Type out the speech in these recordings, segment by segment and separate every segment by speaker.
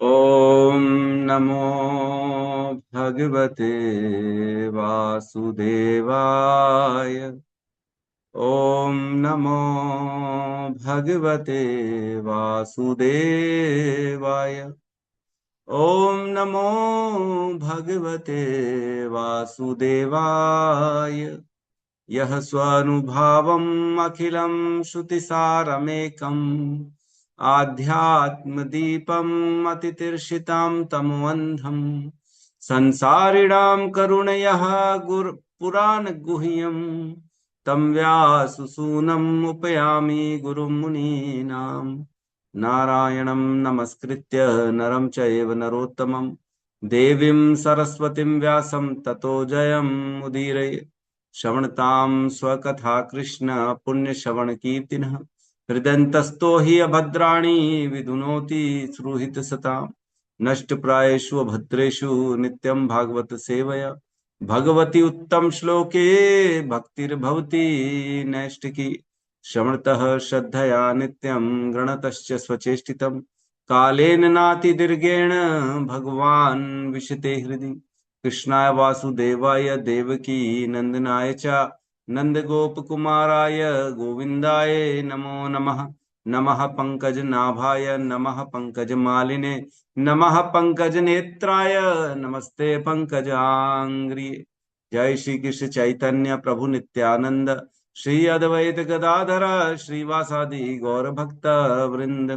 Speaker 1: ॐ नमो भगवते वासुदेवाय। ॐ नमो भगवते वासुदेवाय। ॐ नमो भगवते वासुदेवाय। यः स्वानुभावम् अखिलं श्रुतिसारमेकम् आध्यात्मदीपम् अतितीर्षितां तमोऽन्धम् संसारिणां करुणयः पुराणगुह्यम् तं व्याससूनम् उपयामि गुरुं मुनीनाम्। नारायणं नमस्कृत्य नरं चैव नरोत्तमं देवीं सरस्वतीं व्यासं ततो जयमुदीरये। श्रवणतां स्वकथा कृष्ण पुण्यश्रवण कीर्तिनः हृदयन्तस्तो हि अभद्राणि विधुनोति श्रुहित सताम्। नष्टप्रायेषु भद्रेषु नित्यं भागवत सेवया भगवती उत्तम श्लोके भक्तिर्भवति नैष्टिकी। श्रवणतः श्रद्धया नित्यं गृणतश्च स्वचेष्टितं कालेन नातिदीर्घेण भगवान् विशते हृदि। कृष्णाय वासुदेवाय देवकी नंदनाय च नंदगोपकुमाराय गोविन्दाय नमो नमः। नमः पंकजनाभाय नमः पंकजमालिने नमः पंकजनेत्राय नमस्ते पंकजांग्रिये। जय श्री कृष्ण चैतन्य प्रभु नित्यानंद श्री अद्वैत गदाधर श्रीवासादि गौर भक्त वृंद।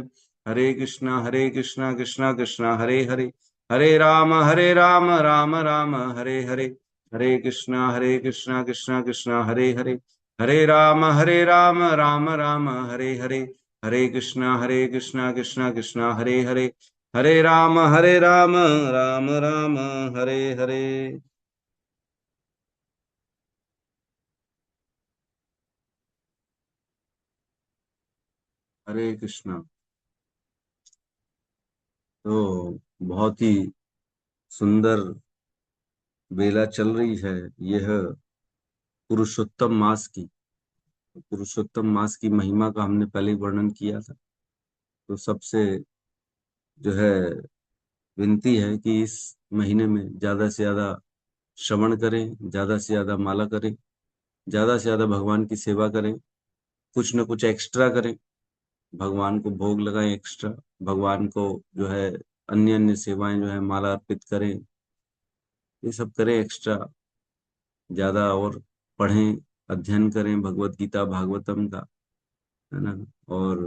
Speaker 1: हरे कृष्णा कृष्णा कृष्णा हरे हरे हरे राम राम राम हरे हरे। हरे कृष्णा कृष्णा कृष्णा हरे हरे हरे राम राम राम हरे हरे। हरे कृष्णा कृष्णा कृष्णा हरे हरे हरे राम राम राम हरे हरे। हरे कृष्णा। तो बहुत ही सुंदर बेला चल रही है यह पुरुषोत्तम मास की। पुरुषोत्तम मास की महिमा का हमने पहले ही वर्णन किया था। तो सबसे जो है विनती है कि इस महीने में ज्यादा से ज्यादा श्रवण करें, ज्यादा से ज्यादा माला करें, ज्यादा से ज्यादा भगवान की सेवा करें, कुछ न कुछ एक्स्ट्रा करें, भगवान को भोग लगाएं एक्स्ट्रा, भगवान को जो है अन्य अन्य सेवाएं जो है माला अर्पित करें, ये सब करें एक्स्ट्रा ज्यादा। और पढ़ें, अध्ययन करें भगवत गीता भागवतम का, है ना। और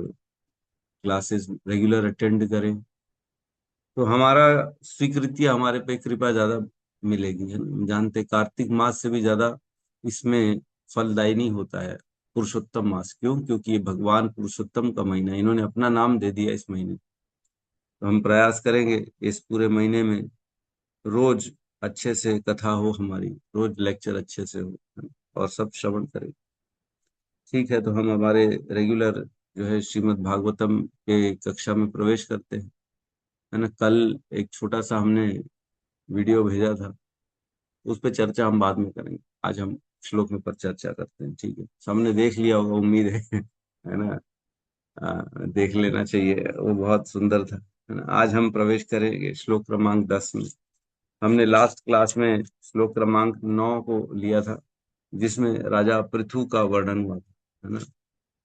Speaker 1: क्लासेस रेगुलर अटेंड करें तो हमारा स्वीकृति, हमारे पे कृपा ज्यादा मिलेगी, है ना। हम जानते कार्तिक मास से भी ज्यादा इसमें फलदायी नहीं होता है पुरुषोत्तम मास। क्यों? क्योंकि ये भगवान पुरुषोत्तम का महीना है, इन्होंने अपना नाम दे दिया इस महीने। तो हम प्रयास करेंगे इस पूरे महीने में रोज अच्छे से कथा हो, हमारी रोज लेक्चर अच्छे से हो, है ना? और सब श्रवण करें। ठीक है, तो हम हमारे रेगुलर जो है श्रीमद् भागवतम के कक्षा में प्रवेश करते हैं, है ना। कल एक छोटा सा हमने वीडियो भेजा था, उस पर चर्चा हम बाद में करेंगे। आज हम श्लोक में पर चर्चा करते हैं, ठीक है। सबने देख लिया होगा उम्मीद है ना। देख लेना चाहिए, वो बहुत सुंदर था, है ना। आज हम प्रवेश करेंगे श्लोक क्रमांक 10 में। हमने लास्ट क्लास में श्लोक क्रमांक 9 को लिया था, जिसमें राजा पृथु का वर्णन हुआ था, है ना।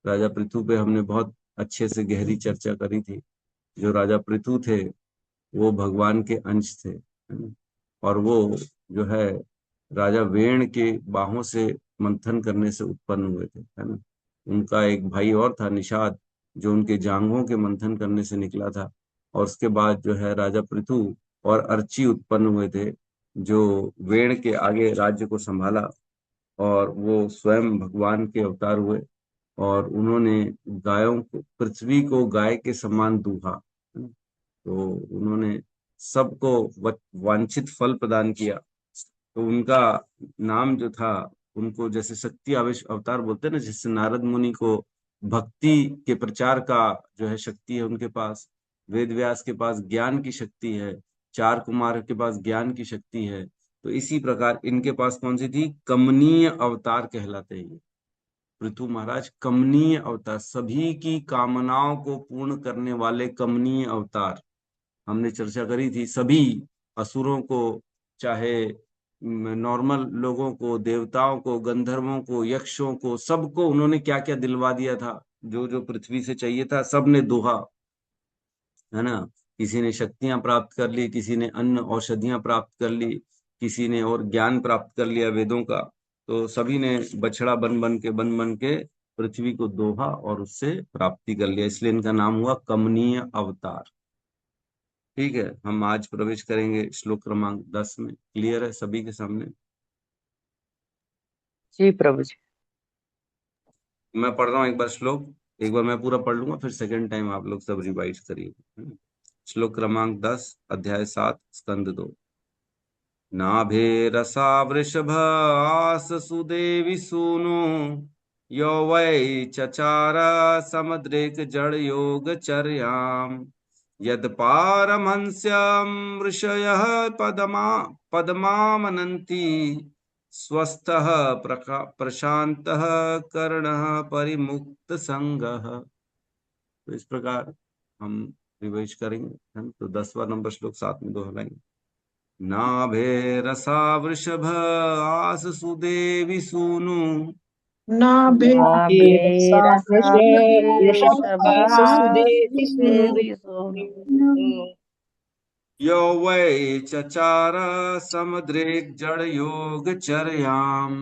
Speaker 1: राजा पृथु पे हमने बहुत अच्छे से गहरी चर्चा करी थी। जो राजा पृथु थे वो भगवान के अंश थे, है ना। और वो जो है राजा वेण के बाहों से मंथन करने से उत्पन्न हुए थे, है ना। उनका एक भाई और था निषाद, जो उनके जांघों के मंथन करने से निकला था। और उसके बाद जो है राजा पृथु और अर्ची उत्पन्न हुए थे, जो वेण के आगे राज्य को संभाला। और वो स्वयं भगवान के अवतार हुए और उन्होंने गायों को, पृथ्वी को गाय के समान दूहा, है ना। तो उन्होंने सबको वांछित फल प्रदान किया। तो उनका नाम जो था, उनको जैसे शक्ति आवेश अवतार बोलते हैं ना, जिससे नारद मुनि को भक्ति के प्रचार का जो है शक्ति है उनके पास। वेद व्यास के पास ज्ञान की शक्ति है, चार कुमार के पास ज्ञान की शक्ति है। तो इसी प्रकार इनके पास कौन सी थी? कमनीय अवतार कहलाते हैं ये। पृथु महाराज कमनीय अवतार, सभी की कामनाओं को पूर्ण करने वाले कमनीय अवतार। हमने चर्चा करी थी। सभी असुरों को, चाहे नॉर्मल लोगों को, देवताओं को, गंधर्वों को, यक्षों को, सबको उन्होंने क्या क्या दिलवा दिया था। जो जो पृथ्वी से चाहिए था सब ने दोहा, है ना। किसी ने शक्तियां प्राप्त कर ली, किसी ने अन्न औषधियां प्राप्त कर ली, किसी ने और ज्ञान प्राप्त कर लिया वेदों का। तो सभी ने बछड़ा बन बन के पृथ्वी को दोहा और उससे प्राप्ति कर लिया, इसलिए इनका नाम हुआ कमनीय अवतार। ठीक है, हम आज प्रवेश करेंगे श्लोक क्रमांक 10 में। क्लियर है सभी के सामने?
Speaker 2: जी प्रभु जी।
Speaker 1: मैं पढ़ रहा हूँ एक बार श्लोक, एक बार मैं पूरा पढ़ लूंगा, फिर सेकंड टाइम आप लोग सब रिवाइज करिए। श्लोक क्रमांक 10, अध्याय 7, स्कंद 2। नाभेरसा वृषभास सुदेवि सूनु, यो वै चचार समुद्रेक जड़ योगचर्याम्। यद पारमहंस्यं ऋषयः पदमामनन्ति, स्वस्थः प्रशान्तः कर्णः परिमुक्त संगः। तो इस प्रकार हम रिवाइज करेंगे। तो 10वां नंबर श्लोक साथ में दोहराएंगे। नाभेरसा वृषभ आस सुदेवि सूनु,
Speaker 2: नाभेरसा
Speaker 3: सुदेवि सुनु
Speaker 2: वृषभासुदेवी सोनु।
Speaker 1: यो वै चचार समुद्रेक जड़ योगचर्याम्।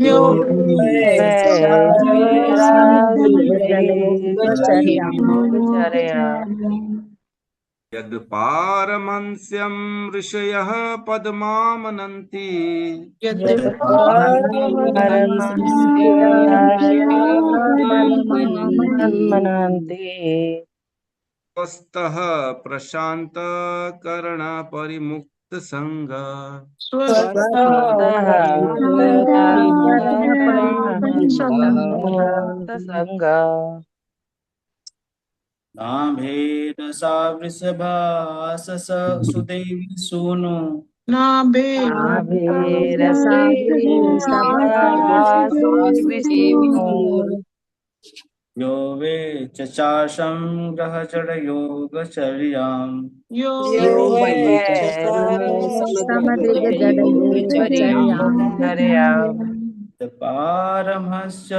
Speaker 3: यो
Speaker 2: चचारा समुद्रे
Speaker 3: वै
Speaker 2: योगचर्या।
Speaker 1: यद पारमहंस्यं ऋषयः पदमामनन्ति,
Speaker 2: यत् पारमहंस्या ऋषयः पदमामनन्ति,
Speaker 1: स्वस्थः प्रशांत कर्ण परिमुक्त संग।
Speaker 2: स्वस्थः प्रशान्तकरणपरिमुक्तसङ्गः।
Speaker 3: नाभेरसा वृषभासस सुदेवि सूनु
Speaker 2: नाभेरसा वृषभासुदेवी सूनु।
Speaker 3: यो वे चचाशं ग्रहचर योगचर्याम्।
Speaker 2: यो वै चचार समुद्रयोगचर्याम्।
Speaker 3: पारमहस्य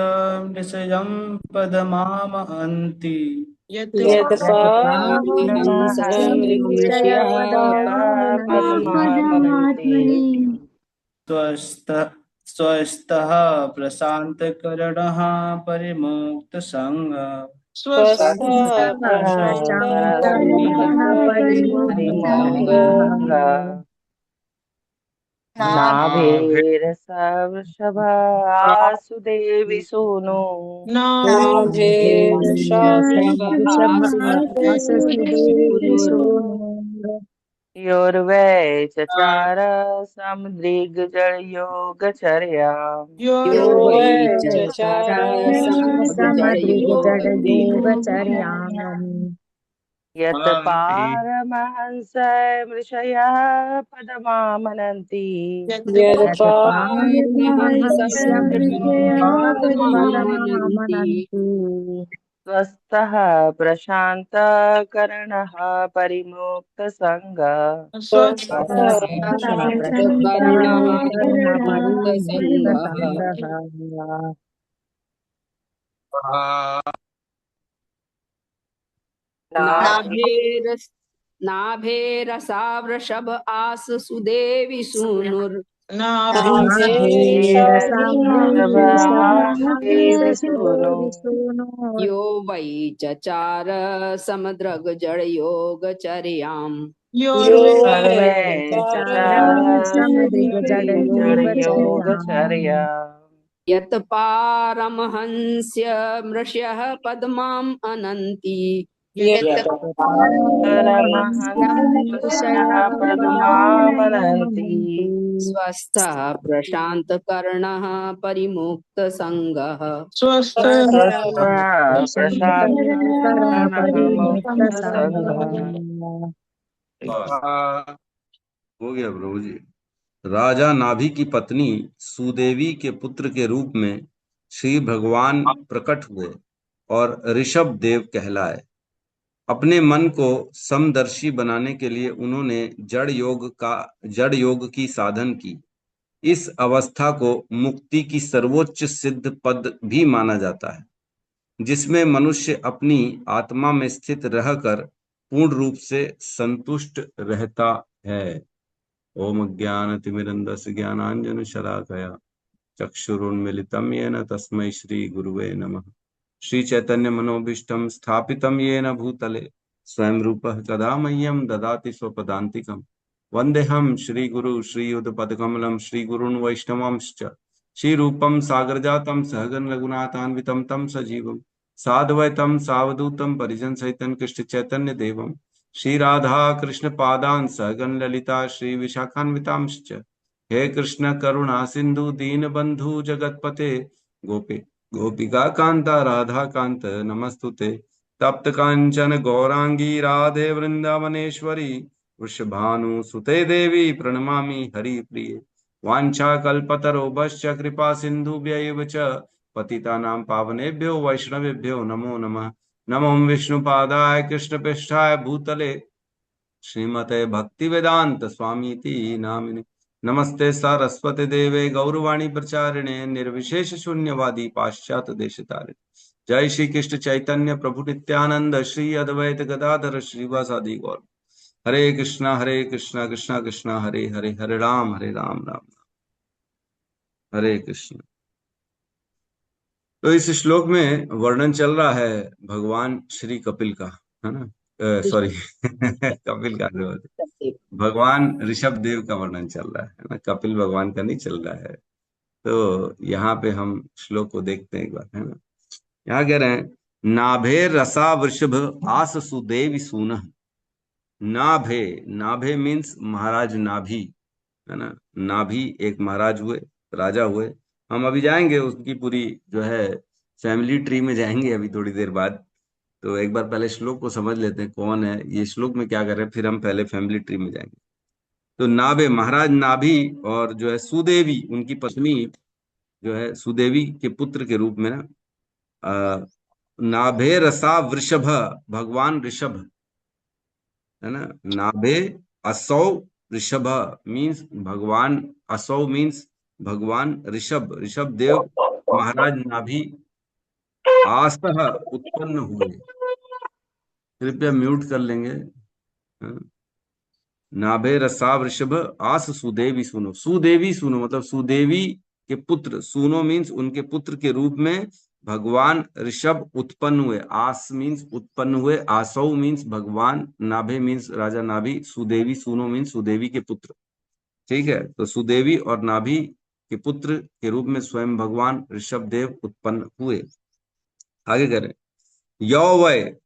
Speaker 3: निशयं पदमामहन्ति।
Speaker 2: यत् पारमहंसं ऋषयः पदमामनन्ति,
Speaker 3: स्वस्थ स्वस्थः प्रशान्तकरणः परिमुक्तसङ्गः।
Speaker 2: स्वस्थः प्रशान्तकरणः परिमुक्तसङ्गः। नाभेरसा वृषभासुदेवी सूनु।
Speaker 4: नाभेरसा वृषभासुदेवी सूनु।
Speaker 2: योर्वै चचार समुद्रिगजलयोगचर्याम्।
Speaker 4: यो वै चचार समुद्रयोगचर्याम्।
Speaker 2: यत् पारमहंस ऋषयः पदमामनन्ति,
Speaker 4: यत्पारमहंस्यं ऋषयः
Speaker 2: पदमामनन्ति, स्वस्थः प्रशान्तकरणः परिमुक्तसङ्गः।
Speaker 5: नाभेरस नाभेरसा वृषभ आस सुदेवि सूनुर।
Speaker 2: वृषभासुदेवी सूनु।
Speaker 5: यो वै चचार समुद्रग जड़ योगचर्याम्।
Speaker 2: सर्वे चचार समुद्रयोगचर्याम्।
Speaker 5: यत् पारमहंस्य मृष्यः पद्माम् अनन्ति।
Speaker 2: परमहंसः पदमामनन्ति,
Speaker 5: स्वस्थः प्रशान्तकर्णः परिमुक्तसङ्गः।
Speaker 2: स्वस्थः प्रशान्तकरणपरिमुक्तसङ्गः।
Speaker 1: हो गया प्रभु जी। राजा नाभि की पत्नी सुदेवी के पुत्र के रूप में श्री भगवान प्रकट हुए और ऋषभ देव कहलाए। अपने मन को समदर्शी बनाने के लिए उन्होंने जड़ योग की साधन की। इस अवस्था को मुक्ति की सर्वोच्च सिद्ध पद भी माना जाता है, जिसमें मनुष्य अपनी आत्मा में स्थित रहकर पूर्ण रूप से संतुष्ट रहता है। ओम ज्ञानतिमिरन्धस्य ज्ञानांजन शलाकया चक्षुरुन्मिलितं येन तस्मै श्री गुरुवे नमः। श्री चैतन्य मनोभीष्टं स्थापितं येन भूतले स्वयं रूपः कदा मह्यं ददाति स्वपदान्तिकम्। वन्देऽहं श्रीगुरु श्रीयुतपदकमलं श्रीगुरून् वैष्णवांश्च श्रीरूपं सागरजातं सहगण रघुनाथान्वितं तं सजीवं साद्वैतं सावधूतं परिजनसहितं कृष्ण चैतन्य देवं श्री राधा कृष्ण पादान् सहगण ललिता श्री विशाखान्वितांश्च। हे कृष्ण करुणा सिंधु दीनबंधु जगतपते गोपे गोपिका कांता राधा कांत नमस्तुते। तप्त कांचन गौरांगी राधे वृंदावनेश्वरी वृषभानुसुते देवी प्रणमामि हरिप्रिये। वाञ्छाकल्पतरुभ्यश्च कृपा सिन्धुभ्यैव च पतितानां पावनेभ्यो वैष्णवेभ्यो नमो नमः। नमो विष्णुपादाय कृष्णपृष्ठाय भूतले श्रीमते भक्तिवेदांत स्वामीति नामिने। नमस्ते सरस्वती देवे गौरवाणी प्रचारिणे निर्विशेष शून्यवादी पाश्चात्य देशतारिणे। जय श्री कृष्ण चैतन्य प्रभु नित्यानंद श्री अद्वैत गदाधर श्रीवासादि गौर। हरे कृष्णा कृष्णा कृष्णा हरे हरे हरे राम राम राम हरे कृष्ण। तो इस श्लोक में वर्णन चल रहा है भगवान श्री कपिल का, है ना, सॉरी कपिल का भगवान ऋषभ देव का वर्णन चल रहा है ना, कपिल भगवान का नहीं चल रहा है। तो यहाँ पे हम श्लोक को देखते हैं एक बार, है ना। यहाँ कह रहे हैं नाभे रसा वृषभ आस सुदेव सून। नाभे, नाभे मीन्स महाराज नाभि, है ना। नाभि एक महाराज हुए, राजा हुए। हम अभी जाएंगे उसकी पूरी जो है फैमिली ट्री में जाएंगे अभी थोड़ी देर बाद। तो एक बार पहले श्लोक को समझ लेते हैं कौन है ये, श्लोक में क्या कर रहे हैं, फिर हम पहले फैमिली ट्री में जाएंगे। तो नाभे महाराज नाभि, और जो है सुदेवी उनकी पत्नी जो है सुदेवी के पुत्र के रूप में ना नाभे रसा वृषभ, भगवान ऋषभ, है ना। नाभे असौ ऋषभ मीन्स भगवान, असौ मीन्स भगवान ऋषभ, ऋषभ देव महाराज नाभि आसह उत्पन्न हुए। कृपया म्यूट कर लेंगे। नाभे रसा वृषभ आस सुदेवी सुनो, सुदेवी सुनो मतलब सुदेवी के पुत्र, सुनो मीन्स उनके पुत्र के रूप में भगवान ऋषभ उत्पन्न हुए। आस मीन्स उत्पन्न हुए, आसौ मीन्स भगवान, नाभे मीन्स राजा नाभि, सुदेवी सुनो मीन्स सुदेवी के पुत्र। ठीक है, तो सुदेवी और नाभि के पुत्र के रूप में स्वयं भगवान ऋषभ देव उत्पन्न हुए। आगे करें, यौ वै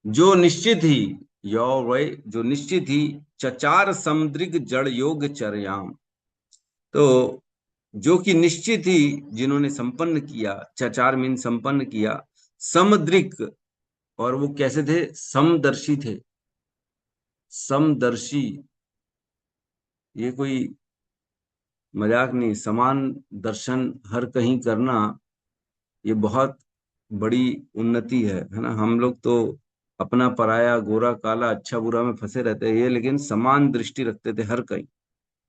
Speaker 1: जो निश्चित ही, यौ वै जो निश्चित ही, चचार समुद्रिक जड़ योग चरयाम। तो जो कि निश्चित ही जिन्होंने संपन्न किया, चचार मीन संपन्न किया, समुद्रिक, और वो कैसे थे, समदर्शी थे। समदर्शी ये कोई मजाक नहीं, समान दर्शन हर कहीं करना ये बहुत बड़ी उन्नति है ना। हम लोग तो अपना पराया, गोरा काला, अच्छा बुरा में फंसे रहते हैं, ये लेकिन समान दृष्टि रखते थे हर कहीं।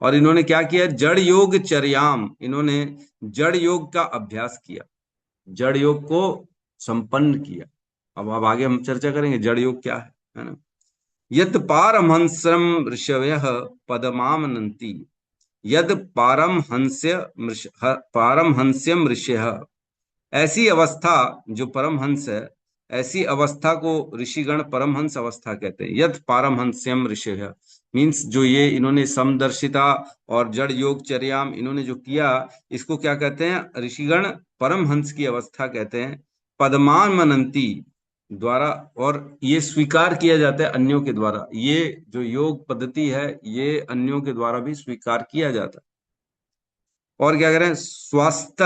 Speaker 1: और इन्होंने क्या किया, जड़ योग चर्याम, इन्होंने जड़ योग का अभ्यास किया, जड़ योग को संपन्न किया। अब आगे हम चर्चा करेंगे जड़ योग क्या है ना। यद पारमहंसम ऋषवयः पदमामनन्ति, यद पारमहंस्यम ऋषयः, ऐसी अवस्था जो परमहंस है, ऐसी अवस्था को ऋषिगण परमहंस अवस्था कहते हैं। यद पारमहंस्यम ऋषय मीन्स जो ये इन्होंने समदर्शिता और जड़ योग चर्याम इन्होंने जो किया, इसको क्या कहते हैं, ऋषिगण परमहंस की अवस्था कहते हैं। पद्मान मनंती द्वारा, और ये स्वीकार किया जाता है अन्यों के द्वारा, ये जो योग पद्धति है ये अन्यों के द्वारा भी स्वीकार किया जाता है। और क्या करें, स्वस्थ,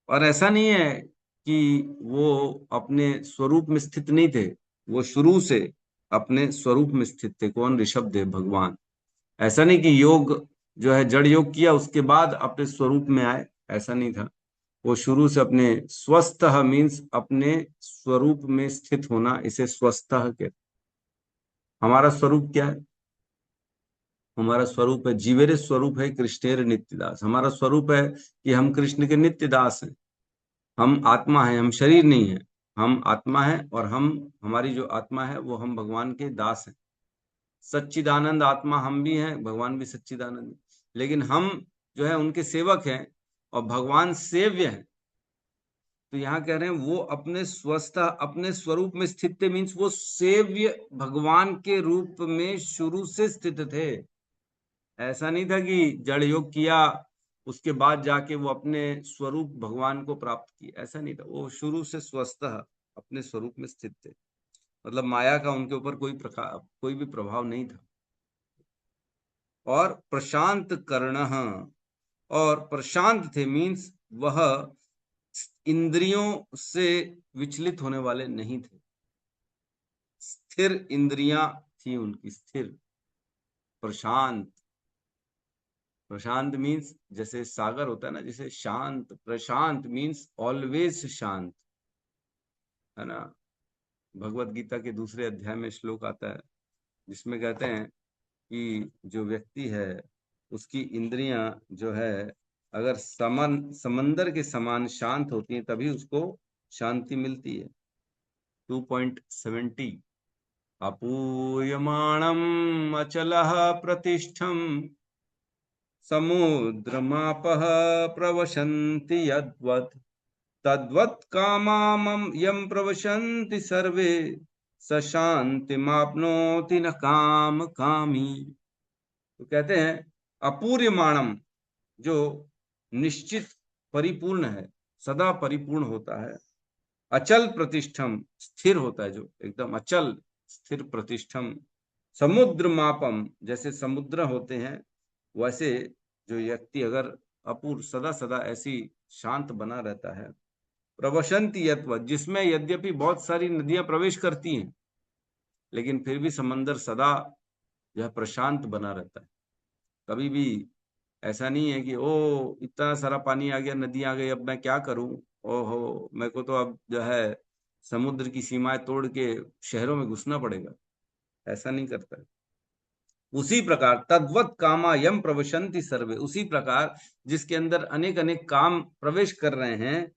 Speaker 1: और ऐसा नहीं है कि वो अपने स्वरूप में स्थित नहीं थे, वो शुरू से अपने स्वरूप में स्थित थे। कौन, ऋषभ देव भगवान। ऐसा नहीं कि योग जो है जड़ योग किया उसके बाद अपने स्वरूप में आए, ऐसा नहीं था। वो शुरू से अपने स्वस्थ मीन्स अपने स्वरूप में स्थित होना, इसे स्वस्थ कहते। हमारा स्वरूप क्या है? हमारा स्वरूप है, जीवेरे स्वरूप है कृष्णेर नित्यदास। हमारा स्वरूप है कि हम कृष्ण के नित्य दास हैं। हम आत्मा है, हम शरीर नहीं है। हम आत्मा है और हम, हमारी जो आत्मा है वो हम भगवान के दास हैं। सच्चिदानंद आत्मा हम भी हैं, भगवान भी सच्चिदानंद है। लेकिन हम जो है उनके सेवक हैं और भगवान सेव्य है। तो यहाँ कह रहे हैं वो अपने स्वस्था, अपने स्वरूप में स्थित थे, मीन्स वो सेव्य भगवान के रूप में शुरू से स्थित थे। ऐसा नहीं था कि जड़ योग किया उसके बाद जाके वो अपने स्वरूप भगवान को प्राप्त किया, ऐसा नहीं था। वो शुरू से स्वस्थ अपने स्वरूप में स्थित थे, मतलब माया का उनके ऊपर कोई भी प्रभाव नहीं था। और प्रशांत कर्णः, और प्रशांत थे मीन्स वह इंद्रियों से विचलित होने वाले नहीं थे। स्थिर इंद्रियां थी उनकी, स्थिर। प्रशांत, प्रशांत मीन्स जैसे सागर होता है ना, जैसे शांत। प्रशांत मीन्स ऑलवेज शांत, है ना। भगवत गीता के दूसरे अध्याय में श्लोक आता है जिसमें कहते हैं कि जो व्यक्ति है उसकी इंद्रियां जो है अगर समंदर के समान शांत होती हैं तभी उसको शांति मिलती है। 2.70 अपूयमाणम अचलः प्रतिष्ठम समुद्रमापः प्रवशन्ति यद्वत् तद्वत् कामामं यं प्रवशन्ति सर्वे स शान्तिमाप्नोति न काम कामी। तो कहते हैं अपूर्यमाणम, जो निश्चित परिपूर्ण है, सदा परिपूर्ण होता है। अचल प्रतिष्ठम, स्थिर होता है, जो एकदम अचल स्थिर प्रतिष्ठम। समुद्र मापम, जैसे समुद्र होते हैं वैसे जो व्यक्ति अगर अपूर्व सदा सदा ऐसी शांत बना रहता है। प्रवशंति यत्व, जिसमें यद्यपि बहुत सारी नदियां प्रवेश करती हैं लेकिन फिर भी समंदर सदा यह प्रशांत बना रहता है। कभी भी ऐसा नहीं है कि ओ इतना सारा पानी आ गया, नदी आ गई, अब मैं क्या करूं, ओहो मेरे को तो अब जो है समुद्र की सीमाएं तोड़ के शहरों में घुसना पड़ेगा। ऐसा नहीं करता है। उसी प्रकार तद्वत कामा यम प्रवशंति सर्वे, उसी प्रकार जिसके अंदर अनेक अनेक काम प्रवेश कर रहे हैं।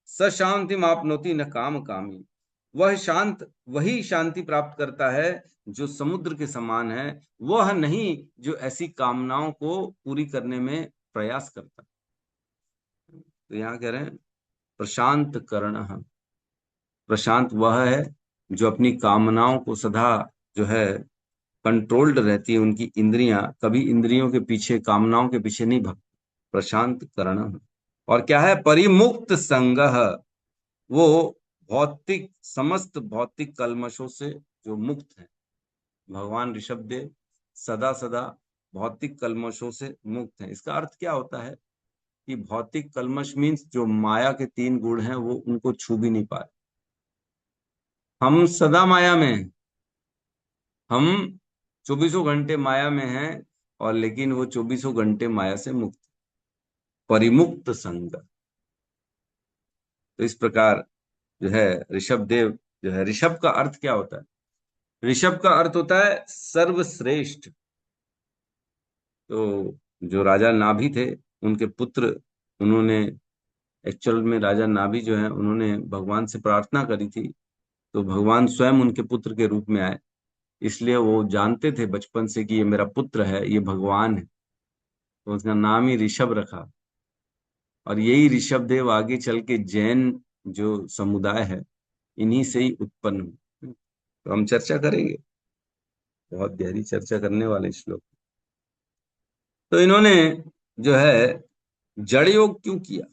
Speaker 1: स शांति मापनोति न काम कामी, वह शांत वही शांति प्राप्त करता है जो समुद्र के समान है, वह नहीं जो ऐसी कामनाओं को पूरी करने में प्रयास करता। तो यहाँ कह रहे हैं प्रशांत कर्ण, प्रशांत वह है जो अपनी कामनाओं को सदा जो है कंट्रोल्ड रहती है, उनकी इंद्रियां कभी इंद्रियों के पीछे, कामनाओं के पीछे नहीं भगती। प्रशांत कर्ण। और क्या है? परिमुक्त संगह, वो भौतिक, समस्त भौतिक कलमशों से जो मुक्त है। भगवान ऋषभदेव सदा सदा भौतिक कलमशों से मुक्त है। इसका अर्थ क्या होता है कि भौतिक कलमश मीन्स जो माया के 3 गुण हैं वो उनको छू भी नहीं पाए। हम सदा माया में हैं, हम 24 घंटे माया में हैं और लेकिन वो 24 घंटे माया से मुक्त, परिमुक्त संग। तो इस प्रकार जो है ऋषभदेव जो है, ऋषभ का अर्थ क्या होता है? ऋषभ का अर्थ होता है सर्वश्रेष्ठ। तो जो राजा नाभि थे उनके पुत्र, उन्होंने एक्चुअल में राजा नाभि जो है उन्होंने भगवान से प्रार्थना करी थी, तो भगवान स्वयं उनके पुत्र के रूप में आए। इसलिए वो जानते थे बचपन से कि ये मेरा पुत्र है, ये भगवान है, तो उसका नाम ही ऋषभ रखा। और यही ऋषभदेव आगे चल के जैन जो समुदाय है इन्हीं से ही उत्पन्न हुए। तो हम चर्चा करेंगे, बहुत गहरी चर्चा करने वाले श्लोक। तो इन्होंने जो है जड़ योग क्यों किया?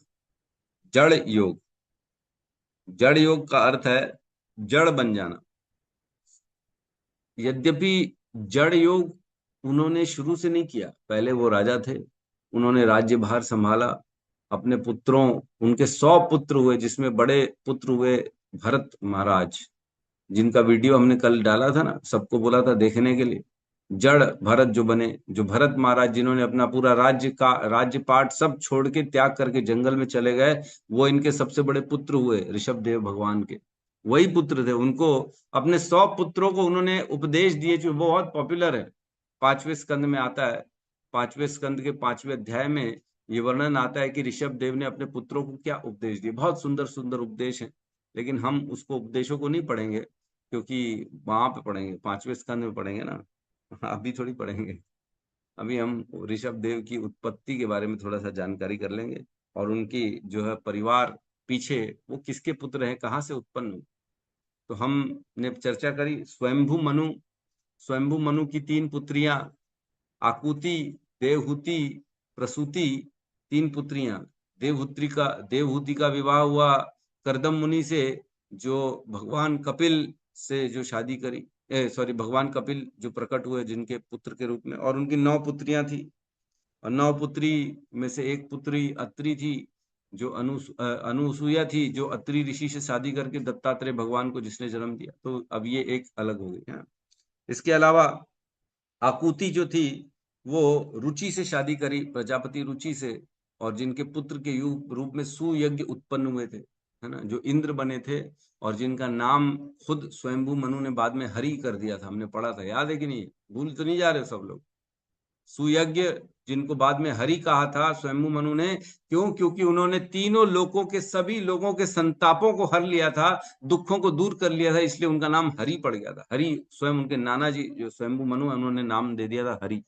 Speaker 1: जड़ योग, जड़ योग का अर्थ है जड़ बन जाना। यद्यपि जड़ योग उन्होंने शुरू से नहीं किया, पहले वो राजा थे, उन्होंने राज्यभार संभाला, अपने पुत्रों, उनके 100 पुत्र हुए जिसमें बड़े पुत्र हुए भरत महाराज, जिनका वीडियो हमने कल डाला था ना, सबको बोला था देखने के लिए। जड़ भरत जो बने, जो भरत महाराज जिन्होंने अपना पूरा राज्यपाट सब छोड़ के त्याग करके जंगल में चले गए, वो इनके सबसे बड़े पुत्र हुए ऋषभदेव भगवान के। वही पुत्र थे। उनको अपने 100 पुत्रों को उन्होंने उपदेश दिए, जो वो बहुत पॉपुलर है, 5वें स्कंद में आता है। 5वें स्कंद के 5वें अध्याय में ये वर्णन आता है कि ऋषभ देव ने अपने पुत्रों को क्या उपदेश दिए। बहुत सुंदर सुंदर उपदेश है, लेकिन हम उसको उपदेशों को नहीं पढ़ेंगे, क्योंकि वहां पे पढ़ेंगे, 5वें स्कंद में पढ़ेंगे ना, अभी थोड़ी पढ़ेंगे। अभी हम ऋषभ देव की उत्पत्ति के बारे में थोड़ा सा जानकारी कर लेंगे, और उनकी जो है परिवार पीछे वो किसके पुत्र हैं, कहाँ से उत्पन्न हुए। तो हमने चर्चा करी स्वयंभू मनु। स्वयंभू मनु की 3 पुत्रियां, आकुति, देवहूति, प्रसूति, 3 पुत्रियां। देवहूति का विवाह हुआ करदम मुनि से, जो भगवान कपिल से जो शादी करी, सॉरी, भगवान कपिल जो प्रकट हुए जिनके पुत्र के रूप में, और उनकी 9 पुत्रियां थी। और 9 पुत्री में से एक पुत्री अत्रि थी, जो अनुसुईया थी, जो अत्रि ऋषि से शादी करके दत्तात्रेय भगवान को जिसने जन्म दिया। तो अब ये एक अलग हो गई है। इसके अलावा आकुति जो थी वो रुचि से शादी करी, प्रजापति रुचि से, और जिनके पुत्र के रूप में सुयज्ञ उत्पन्न हुए थे, है ना, जो इंद्र बने थे, और जिनका नाम खुद स्वयंभू मनु ने बाद में हरि कर दिया था। हमने पढ़ा था, याद है कि नहीं? भूल तो नहीं जा रहे सब लोग? सुयज्ञ, जिनको बाद में हरि कहा था स्वयंभू मनु ने, क्यों? क्योंकि उन्होंने तीनों लोकों के सभी लोगों के संतापों को हर लिया था, दुखों को दूर कर लिया था, इसलिए उनका नाम हरि पड़ गया था। हरि स्वयं उनके नाना जी जो स्वयंभू मनु है, उन्होंने नाम दे दिया था हरि।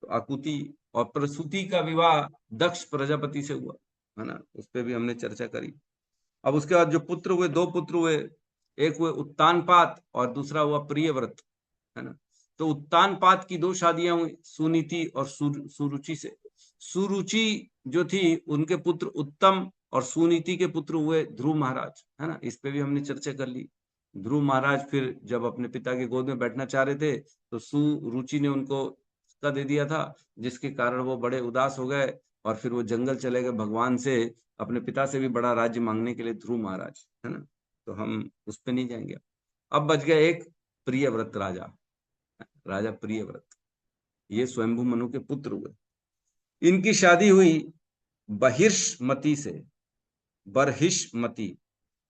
Speaker 1: तो आकुति और प्रसूति का विवाह दक्ष प्रजापति से हुआ, है ना, उस पर भी हमने चर्चा करी। अब उसके बाद जो पुत्र हुए, 2 पुत्र हुए, एक हुए उत्तानपाद और दूसरा हुआ प्रियव्रत, है ना। तो उत्तानपाद की 2 शादियां हुई, सुनीति और सुरुचि से। सुरुचि जो थी, उनके पुत्र उत्तम, और सुनीति के पुत्र हुए ध्रुव महाराज, है ना। इस पे भी हमने चर्चा कर ली। ध्रुव महाराज फिर जब अपने पिता के गोद में बैठना चाह रहे थे, तो सुरुचि ने उनको का दे दिया था, जिसके कारण वो बड़े उदास हो गए, और फिर वो जंगल चले गए भगवान से, अपने पिता से भी बड़ा राज्य मांगने के लिए, ध्रुव महाराज, है ना। तो हम उस पे नहीं जाएंगे। अब बच गया एक प्रियव्रत राजा, राजा प्रियव्रत। ये स्वयंभू मनु के पुत्र हुए। इनकी शादी हुई बहिष्मति से, बर्हिष्मति,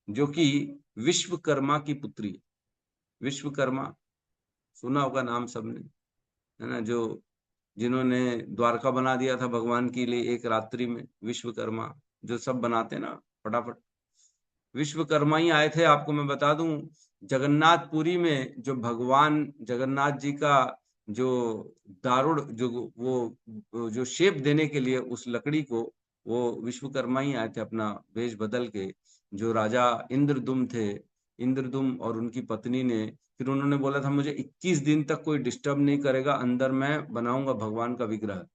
Speaker 1: जो कि विश्वकर्मा की पुत्री है। विश्वकर्मा सुना होगा नाम सबने, है ना, जो जिन्होंने द्वारका बना दिया था भगवान के लिए एक रात्रि में। विश्वकर्मा जो सब बनाते ना फटाफट, विश्वकर्मा ही आए थे। आपको मैं बता दूं, जगन्नाथपुरी में जो भगवान जगन्नाथ जी का जो दारुण, जो वो जो शेप देने के लिए उस लकड़ी को, वो विश्वकर्मा ही आए थे अपना वेश बदल के। जो राजा इंद्रदुम्न थे, इंद्रदुम्न और उनकी पत्नी ने, फिर उन्होंने बोला था मुझे 21 दिन तक कोई डिस्टर्ब नहीं करेगा, अंदर मैं बनाऊंगा भगवान का विग्रह।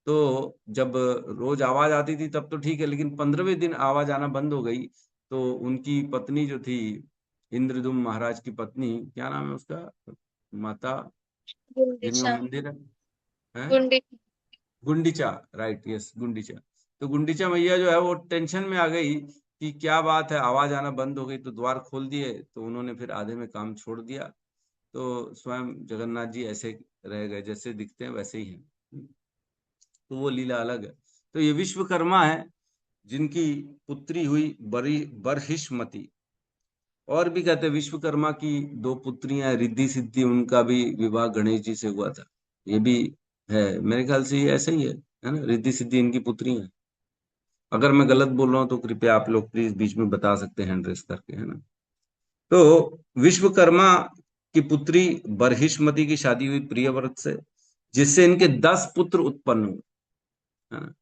Speaker 1: तो जब रोज आवाज आती थी तब तो ठीक है, लेकिन 15वें दिन आवाज आना बंद हो गई। तो उनकी पत्नी जो थी, इंद्रदुम्न महाराज की पत्नी, क्या नाम है उसका, माता जिनका
Speaker 6: गुंडीचा
Speaker 1: मंदिर है?
Speaker 6: गुंडी
Speaker 1: गुंडीचा, राइट, यस, गुंडीचा। तो गुंडीचा मैया जो है वो टेंशन में आ गई कि क्या बात है, आवाज आना बंद हो गई। तो द्वार खोल दिए, तो उन्होंने फिर आधे में काम छोड़ दिया। तो स्वयं जगन्नाथ जी ऐसे रह गए, जैसे दिखते हैं वैसे ही हैं। तो वो लीला अलग है। तो ये विश्वकर्मा है, जिनकी पुत्री हुई बर्हिष्मति। और भी कहते हैं विश्वकर्मा की 2 पुत्रियां रिद्धि सिद्धि, उनका भी विवाह गणेश जी से हुआ था। ये भी है, मेरे ख्याल से ये ऐसा ही है ना, रिद्धि सिद्धि इनकी पुत्री हैं। अगर मैं गलत बोल रहा हूँ तो कृपया आप लोग प्लीज बीच में बता सकते हैं हैंड रेस करके, है ना। तो विश्वकर्मा की पुत्री बर्हिष्मति की शादी हुई प्रियव्रत से, जिससे इनके 10 पुत्र उत्पन्न हुए, है ना।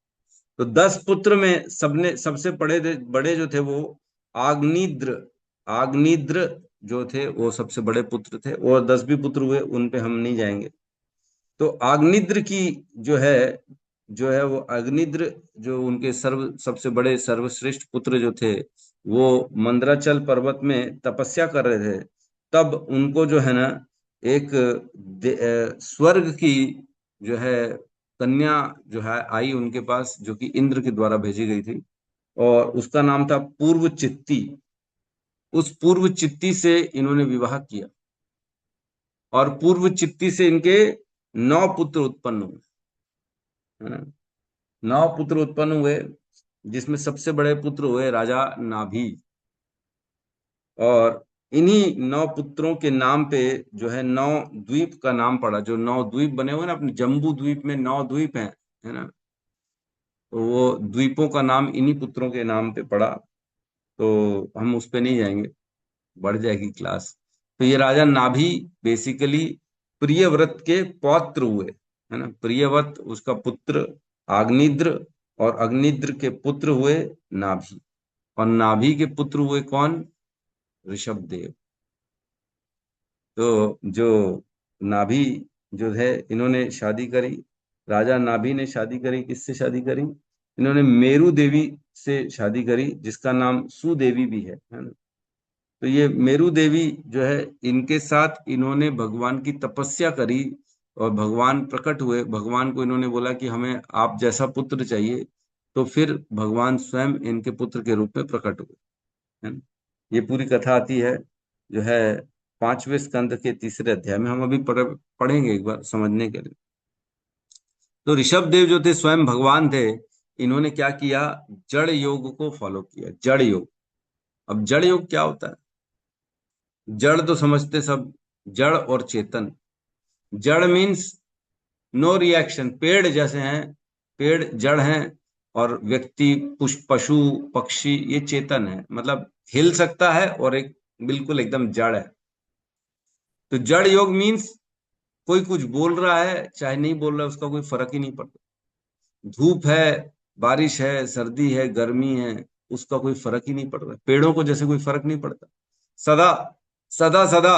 Speaker 1: तो 10 पुत्र में सबसे बड़े जो थे वो आग्निद्र, आग्निद्र जो थे वो सबसे बड़े पुत्र थे, और 10 भी पुत्र हुए, उन पे हम नहीं जाएंगे। तो आग्निद्र की जो है वो अग्निद्र, जो उनके सबसे बड़े सर्वश्रेष्ठ पुत्र जो थे, वो मंदराचल पर्वत में तपस्या कर रहे थे। तब उनको जो है ना, एक स्वर्ग की जो है कन्या जो है आई उनके पास, जो कि इंद्र के द्वारा भेजी गई थी, और उसका नाम था पूर्व चित्ती। उस पूर्व चित्ती से इन्होंने विवाह किया, और पूर्व चित्ती से इनके 9 पुत्र उत्पन्न हुए, है ना। 9 पुत्र उत्पन्न हुए, जिसमें सबसे बड़े पुत्र हुए राजा नाभि। और इन्हीं 9 पुत्रों के नाम पे जो है 9 द्वीप का नाम पड़ा। जो 9 द्वीप बने हुए ना, अपने जम्बू द्वीप में 9 द्वीप हैं, है ना, तो वो द्वीपों का नाम इन्हीं पुत्रों के नाम पे पड़ा। तो हम उस पे नहीं जाएंगे, बढ़ जाएगी क्लास। तो ये राजा नाभि बेसिकली प्रियव्रत के पौत्र हुए, है ना। प्रियव्रत उसका पुत्र आग्निद्र, और अग्निद्र के पुत्र हुए नाभि, और नाभि के पुत्र हुए कौन? ऋषभदेव। तो जो नाभि जो है, इन्होंने शादी करी, राजा नाभि ने शादी करी, किससे शादी करी? इन्होंने मेरू देवी से शादी करी, जिसका नाम सुदेवी भी है ना। तो ये मेरू देवी जो है, इनके साथ इन्होंने भगवान की तपस्या करी, और भगवान प्रकट हुए। भगवान को इन्होंने बोला कि हमें आप जैसा पुत्र चाहिए, तो फिर भगवान स्वयं इनके पुत्र के रूप में प्रकट हुए, है ना। ये पूरी कथा आती है जो है 5वें स्कंद के 3रे अध्याय में। हम अभी पढ़ेंगे एक बार समझने के लिए। तो ऋषभ देव जो थे स्वयं भगवान थे। इन्होंने क्या किया? जड़ योग को फॉलो किया, जड़ योग। अब जड़ योग क्या होता है? जड़ तो समझते सब, जड़ और चेतन। जड़ मीन्स नो रिएक्शन, पेड़ जैसे हैं, पेड़ जड़ हैं, और व्यक्ति पशु पक्षी ये चेतन है, मतलब हिल सकता है, और एक बिल्कुल एकदम जड़ है। तो जड़ योग मीन्स कोई कुछ बोल रहा है चाहे नहीं बोल रहा है, उसका कोई फर्क ही नहीं पड़ता। धूप है, बारिश है, सर्दी है, गर्मी है, उसका कोई फर्क ही नहीं पड़ रहा। पेड़ों को जैसे कोई फर्क नहीं पड़ता, सदा सदा सदा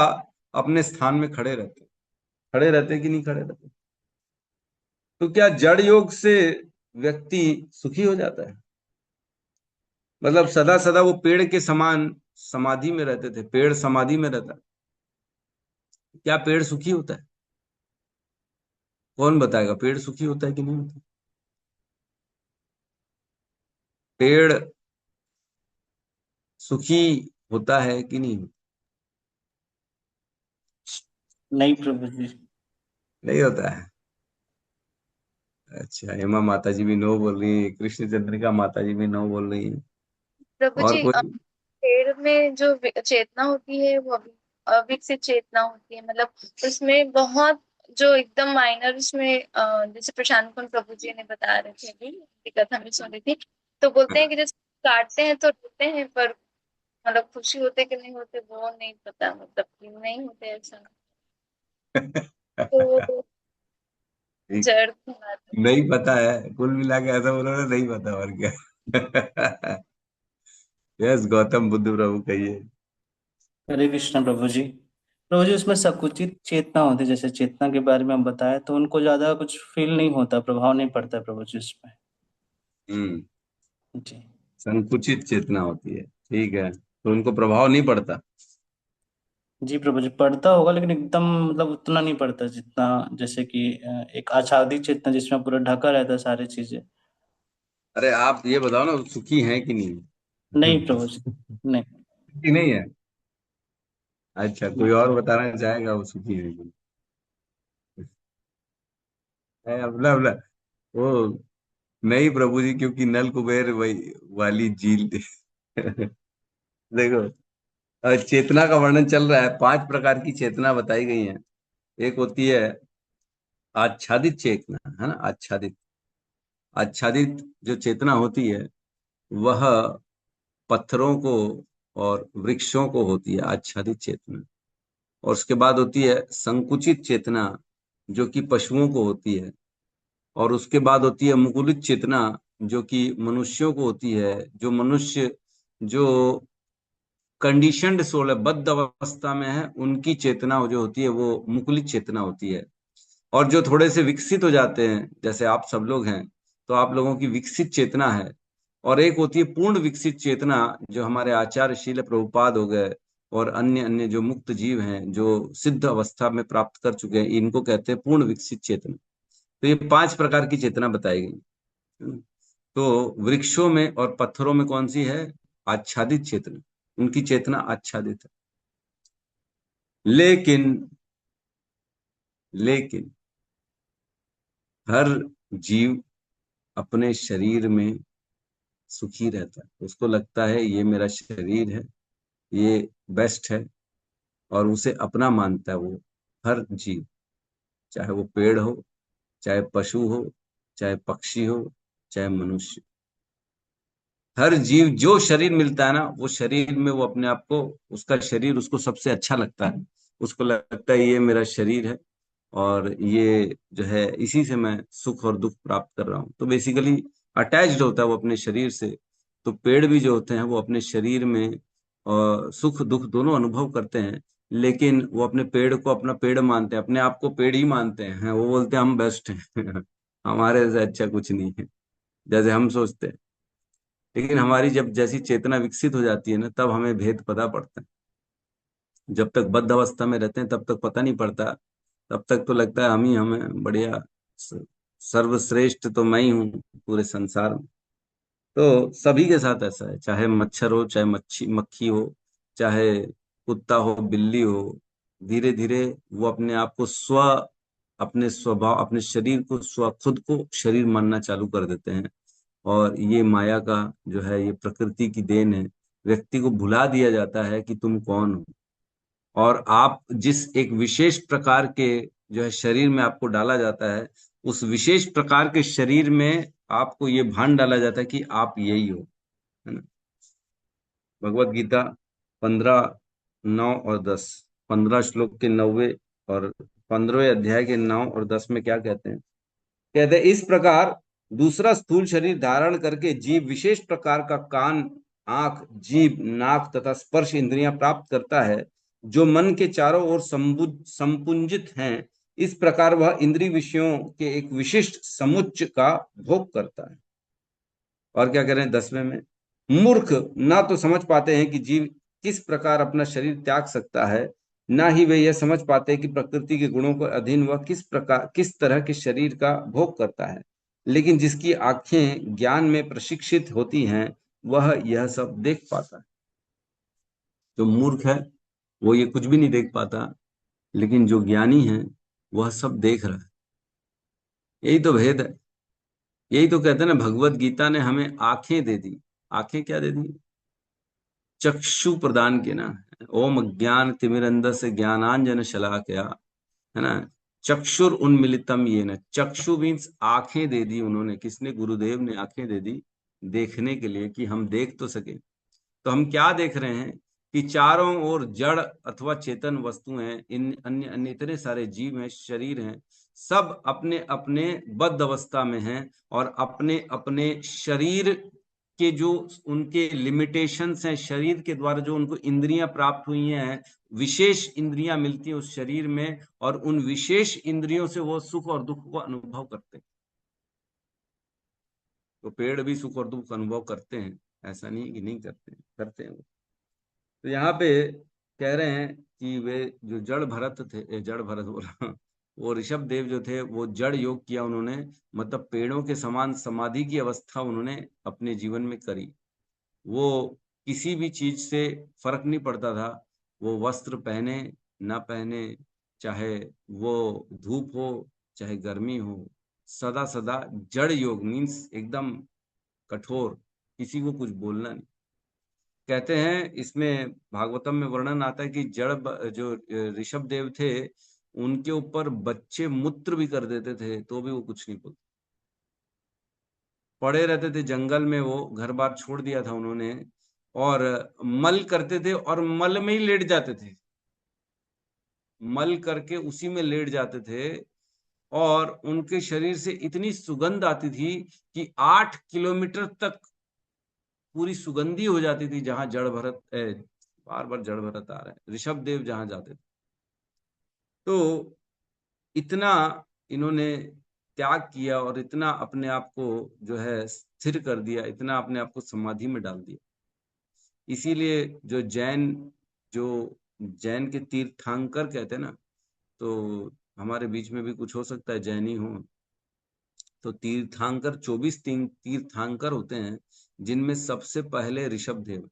Speaker 1: अपने स्थान में खड़े रहते कि नहीं खड़े रहते। तो क्या जड़ योग से व्यक्ति सुखी हो जाता है? मतलब सदा सदा वो पेड़ के समान समाधि में रहते थे, पेड़ समाधि में रहता, क्या पेड़ सुखी होता है? कौन बताएगा पेड़ सुखी होता है कि नहीं होता? पेड़ सुखी होता है कि नहीं होता?
Speaker 3: नहीं प्रभु जी।
Speaker 1: नहीं होता है। अच्छा, हेमा माता जी भी नो बोल रही है, कृष्ण चंद्रिका माता जी भी नो बोल रही है।
Speaker 6: प्रभु
Speaker 1: और
Speaker 6: जी,
Speaker 1: कोई?
Speaker 6: पेड़ में जो चेतना होती है वो अविकसित चेतना होती है। मतलब उसमें बहुत जो एकदम माइनर उसमें जैसे प्रशांत कुंड प्रभु जी ने बता रहे थे, अभी उनकी कथा में सुन रही थी। तो बोलते हैं कि जैसे काटते हैं तो रोते हैं, पर मतलब खुशी होते कि नहीं होते वो नहीं पता, मतलब कि नहीं होते ऐसा। तो वो
Speaker 1: ठीक,
Speaker 6: जड़ कहलाता है।
Speaker 1: नहीं पता है, कुल मिला के ऐसा बोलो ना, नहीं पता और क्या। यस, गौतम बुद्ध प्रभु कहिए।
Speaker 3: हरे कृष्ण प्रभु जी। प्रभु जी, उसमें संकुचित चेतना होती है, जैसे चेतना के बारे में हम बताए, तो उनको ज्यादा कुछ फील नहीं होता, प्रभाव नहीं पड़ता प्रभु जी उसमें।
Speaker 1: हम्म,
Speaker 3: जी।
Speaker 1: संकुचित चेतना होती है, ठीक है, तो उनको प्रभाव नहीं पड़ता।
Speaker 3: जी प्रभु जी, पढ़ता होगा लेकिन एकदम मतलब उतना नहीं पढ़ता जितना, जैसे कि एक आच्छादित चेतना जिसमें पूरा ढका रहता है सारी चीजें।
Speaker 1: अरे आप ये बताओ ना, सुखी है कि नहीं?
Speaker 3: नहीं प्रभु जी, नहीं।
Speaker 1: सुखी नहीं है? अच्छा, कोई और बताना चाहेगा वो सुखी है कि नहीं? अबला अबला, वो नहीं प्रभु जी, क्योंकि नल कुबेर वही वाली झील। देखो, चेतना का वर्णन चल रहा है, 5 प्रकार की चेतना बताई गई है। एक होती है आच्छादित चेतना, है ना। आच्छादित, आच्छादित जो चेतना होती है, वह पत्थरों को और वृक्षों को होती है, आच्छादित चेतना। और उसके बाद होती है संकुचित चेतना, जो कि पशुओं को होती है। और उसके बाद होती है मुकुलित चेतना, जो कि मनुष्यों को होती है। जो मनुष्य जो कंडीशनड सोल है, बद्ध अवस्था में है, उनकी चेतना जो होती है वो मुकुलित चेतना होती है। और जो थोड़े से विकसित हो जाते हैं, जैसे आप सब लोग हैं, तो आप लोगों की विकसित चेतना है। और एक होती है पूर्ण विकसित चेतना, जो हमारे आचार्य शील प्रभुपाद हो गए, और अन्य अन्य जो मुक्त जीव हैं, जो सिद्ध अवस्था में प्राप्त कर चुके हैं, इनको कहते हैं पूर्ण विकसित चेतना। तो ये 5 प्रकार की चेतना बताई गई। तो वृक्षों में और पत्थरों में कौन सी है? आच्छादित चेतना, उनकी चेतना आच्छादित है। लेकिन लेकिन हर जीव अपने शरीर में सुखी रहता है, उसको लगता है ये मेरा शरीर है, ये बेस्ट है और उसे अपना मानता है वो हर जीव, चाहे वो पेड़ हो, चाहे पशु हो, चाहे पक्षी हो, चाहे मनुष्य। हर जीव जो शरीर मिलता है ना, वो शरीर में वो अपने आप को, उसका शरीर उसको सबसे अच्छा लगता है। उसको लगता है ये मेरा शरीर है और ये जो है इसी से मैं सुख और दुख प्राप्त कर रहा हूँ, तो बेसिकली अटैच्ड होता है वो अपने शरीर से। तो पेड़ भी जो होते हैं वो अपने शरीर में सुख दुख दोनों अनुभव करते हैं, लेकिन वो अपने पेड़ को अपना पेड़ मानते हैं, अपने आप को पेड़ ही मानते हैं। वो बोलते हैं हम बेस्ट हैं हमारे से अच्छा कुछ नहीं है, जैसे हम सोचते हैं। लेकिन हमारी जब जैसी चेतना विकसित हो जाती है ना, तब हमें भेद पता पड़ता है। जब तक बद्ध अवस्था में रहते हैं तब तक पता नहीं पड़ता, तब तक तो लगता है हम ही हमें बढ़िया, स- सर्वश्रेष्ठ तो मैं ही हूँ पूरे संसार में। तो सभी के साथ ऐसा है, चाहे मच्छर हो, चाहे मच्छी मक्खी हो, चाहे कुत्ता हो, बिल्ली हो। धीरे धीरे वो अपने आप को अपने स्वभाव, अपने शरीर को खुद को शरीर मानना चालू कर देते हैं। और ये माया का जो है, ये प्रकृति की देन है। व्यक्ति को भुला दिया जाता है कि तुम कौन हो, और आप जिस एक विशेष प्रकार के जो है शरीर में आपको डाला जाता है, उस विशेष प्रकार के शरीर में आपको ये भान डाला जाता है कि आप यही हो, है ना। भगवत गीता 15:9 और 10, 15 श्लोक के 9वें और 15वें अध्याय के 9 और 10 में क्या कहते हैं? कहते हैं, इस प्रकार दूसरा स्थूल शरीर धारण करके जीव विशेष प्रकार का कान, आंख, जीभ, नाक तथा स्पर्श इंद्रियां प्राप्त करता है, जो मन के चारों ओर संपुंजित हैं। इस प्रकार वह इंद्रिय विषयों के एक विशिष्ट समुच्च का भोग करता है। और क्या करें 10वें में, मूर्ख ना तो समझ पाते हैं कि जीव किस प्रकार अपना शरीर त्याग सकता है, ना ही वे यह समझ पाते हैं कि प्रकृति के गुणों के अधीन वह किस तरह के शरीर का भोग करता है। लेकिन जिसकी आंखें ज्ञान में प्रशिक्षित होती हैं, वह यह सब देख पाता है। जो मूर्ख है वो ये कुछ भी नहीं देख पाता, लेकिन जो ज्ञानी है वह सब देख रहा है। यही तो भेद है। यही तो कहते हैं ना, भगवत गीता ने हमें आंखें दे दी। आंखें क्या दे दी? चक्षु प्रदान किया ना। ओम अज्ञान तिमिरंधस्य ज्ञानांजन शलाकया, है ना। चक्षुर उन्मिलितम ये न, चक्षु मीन्स आंखें दे दी उन्होंने। किसने? गुरुदेव ने आंखें दे दी देखने के लिए, कि हम देख तो सके। तो हम क्या देख रहे हैं कि चारों ओर जड़ अथवा चेतन वस्तु हैं, इन अन्य अन्य इतने सारे जीव हैं, शरीर हैं, सब अपने अपने बद्ध अवस्था में हैं, और अपने अपने शरीर के जो उनके लिमिटेशंस हैं, शरीर के द्वारा जो उनको इंद्रियां प्राप्त हुई हैं, विशेष इंद्रियां मिलती हैं उस शरीर में, और उन विशेष इंद्रियों से वो सुख और दुख को अनुभव करते हैं। तो पेड़ भी सुख और दुख अनुभव करते हैं, ऐसा नहीं कि नहीं करते हैं, करते हैं वो। तो यहाँ पे कह रहे हैं कि वे जो जड़ भरत थे, जड़ भरत बोला वो ऋषभ देव जो थे, वो जड़ योग किया उन्होंने, मतलब पेड़ों के समान समाधि की अवस्था उन्होंने अपने जीवन में करी। वो किसी भी चीज से फर्क नहीं पड़ता था, वो वस्त्र पहने ना पहने, चाहे वो धूप हो चाहे गर्मी हो, सदा सदा जड़ योग मीन्स एकदम कठोर, किसी को कुछ बोलना नहीं। कहते हैं इसमें भागवतम में वर्णन आता है कि जो ऋषभ देव थे, उनके ऊपर बच्चे मूत्र भी कर देते थे तो भी वो कुछ नहीं बोलते। पड़े रहते थे जंगल में, वो घर बार छोड़ दिया था उन्होंने, और मल करते थे और मल में ही लेट जाते थे। मल करके उसी में लेट जाते थे, और उनके शरीर से इतनी सुगंध आती थी कि 8 किलोमीटर तक पूरी सुगंधी हो जाती थी। जहां जड़ भरत, बार बार जड़ भरत आ रहे हैं, ऋषभ देव जहां जाते थे। तो इतना इन्होंने त्याग किया और इतना अपने आप को जो है स्थिर कर दिया, इतना अपने आप को समाधि में डाल दिया। इसीलिए जो जैन के तीर्थंकर कहते हैं ना, तो हमारे बीच में भी कुछ हो सकता है जैनी हो, तो तीर्थंकर 24 तीर्थंकर होते हैं, जिनमें सबसे पहले ऋषभ देव,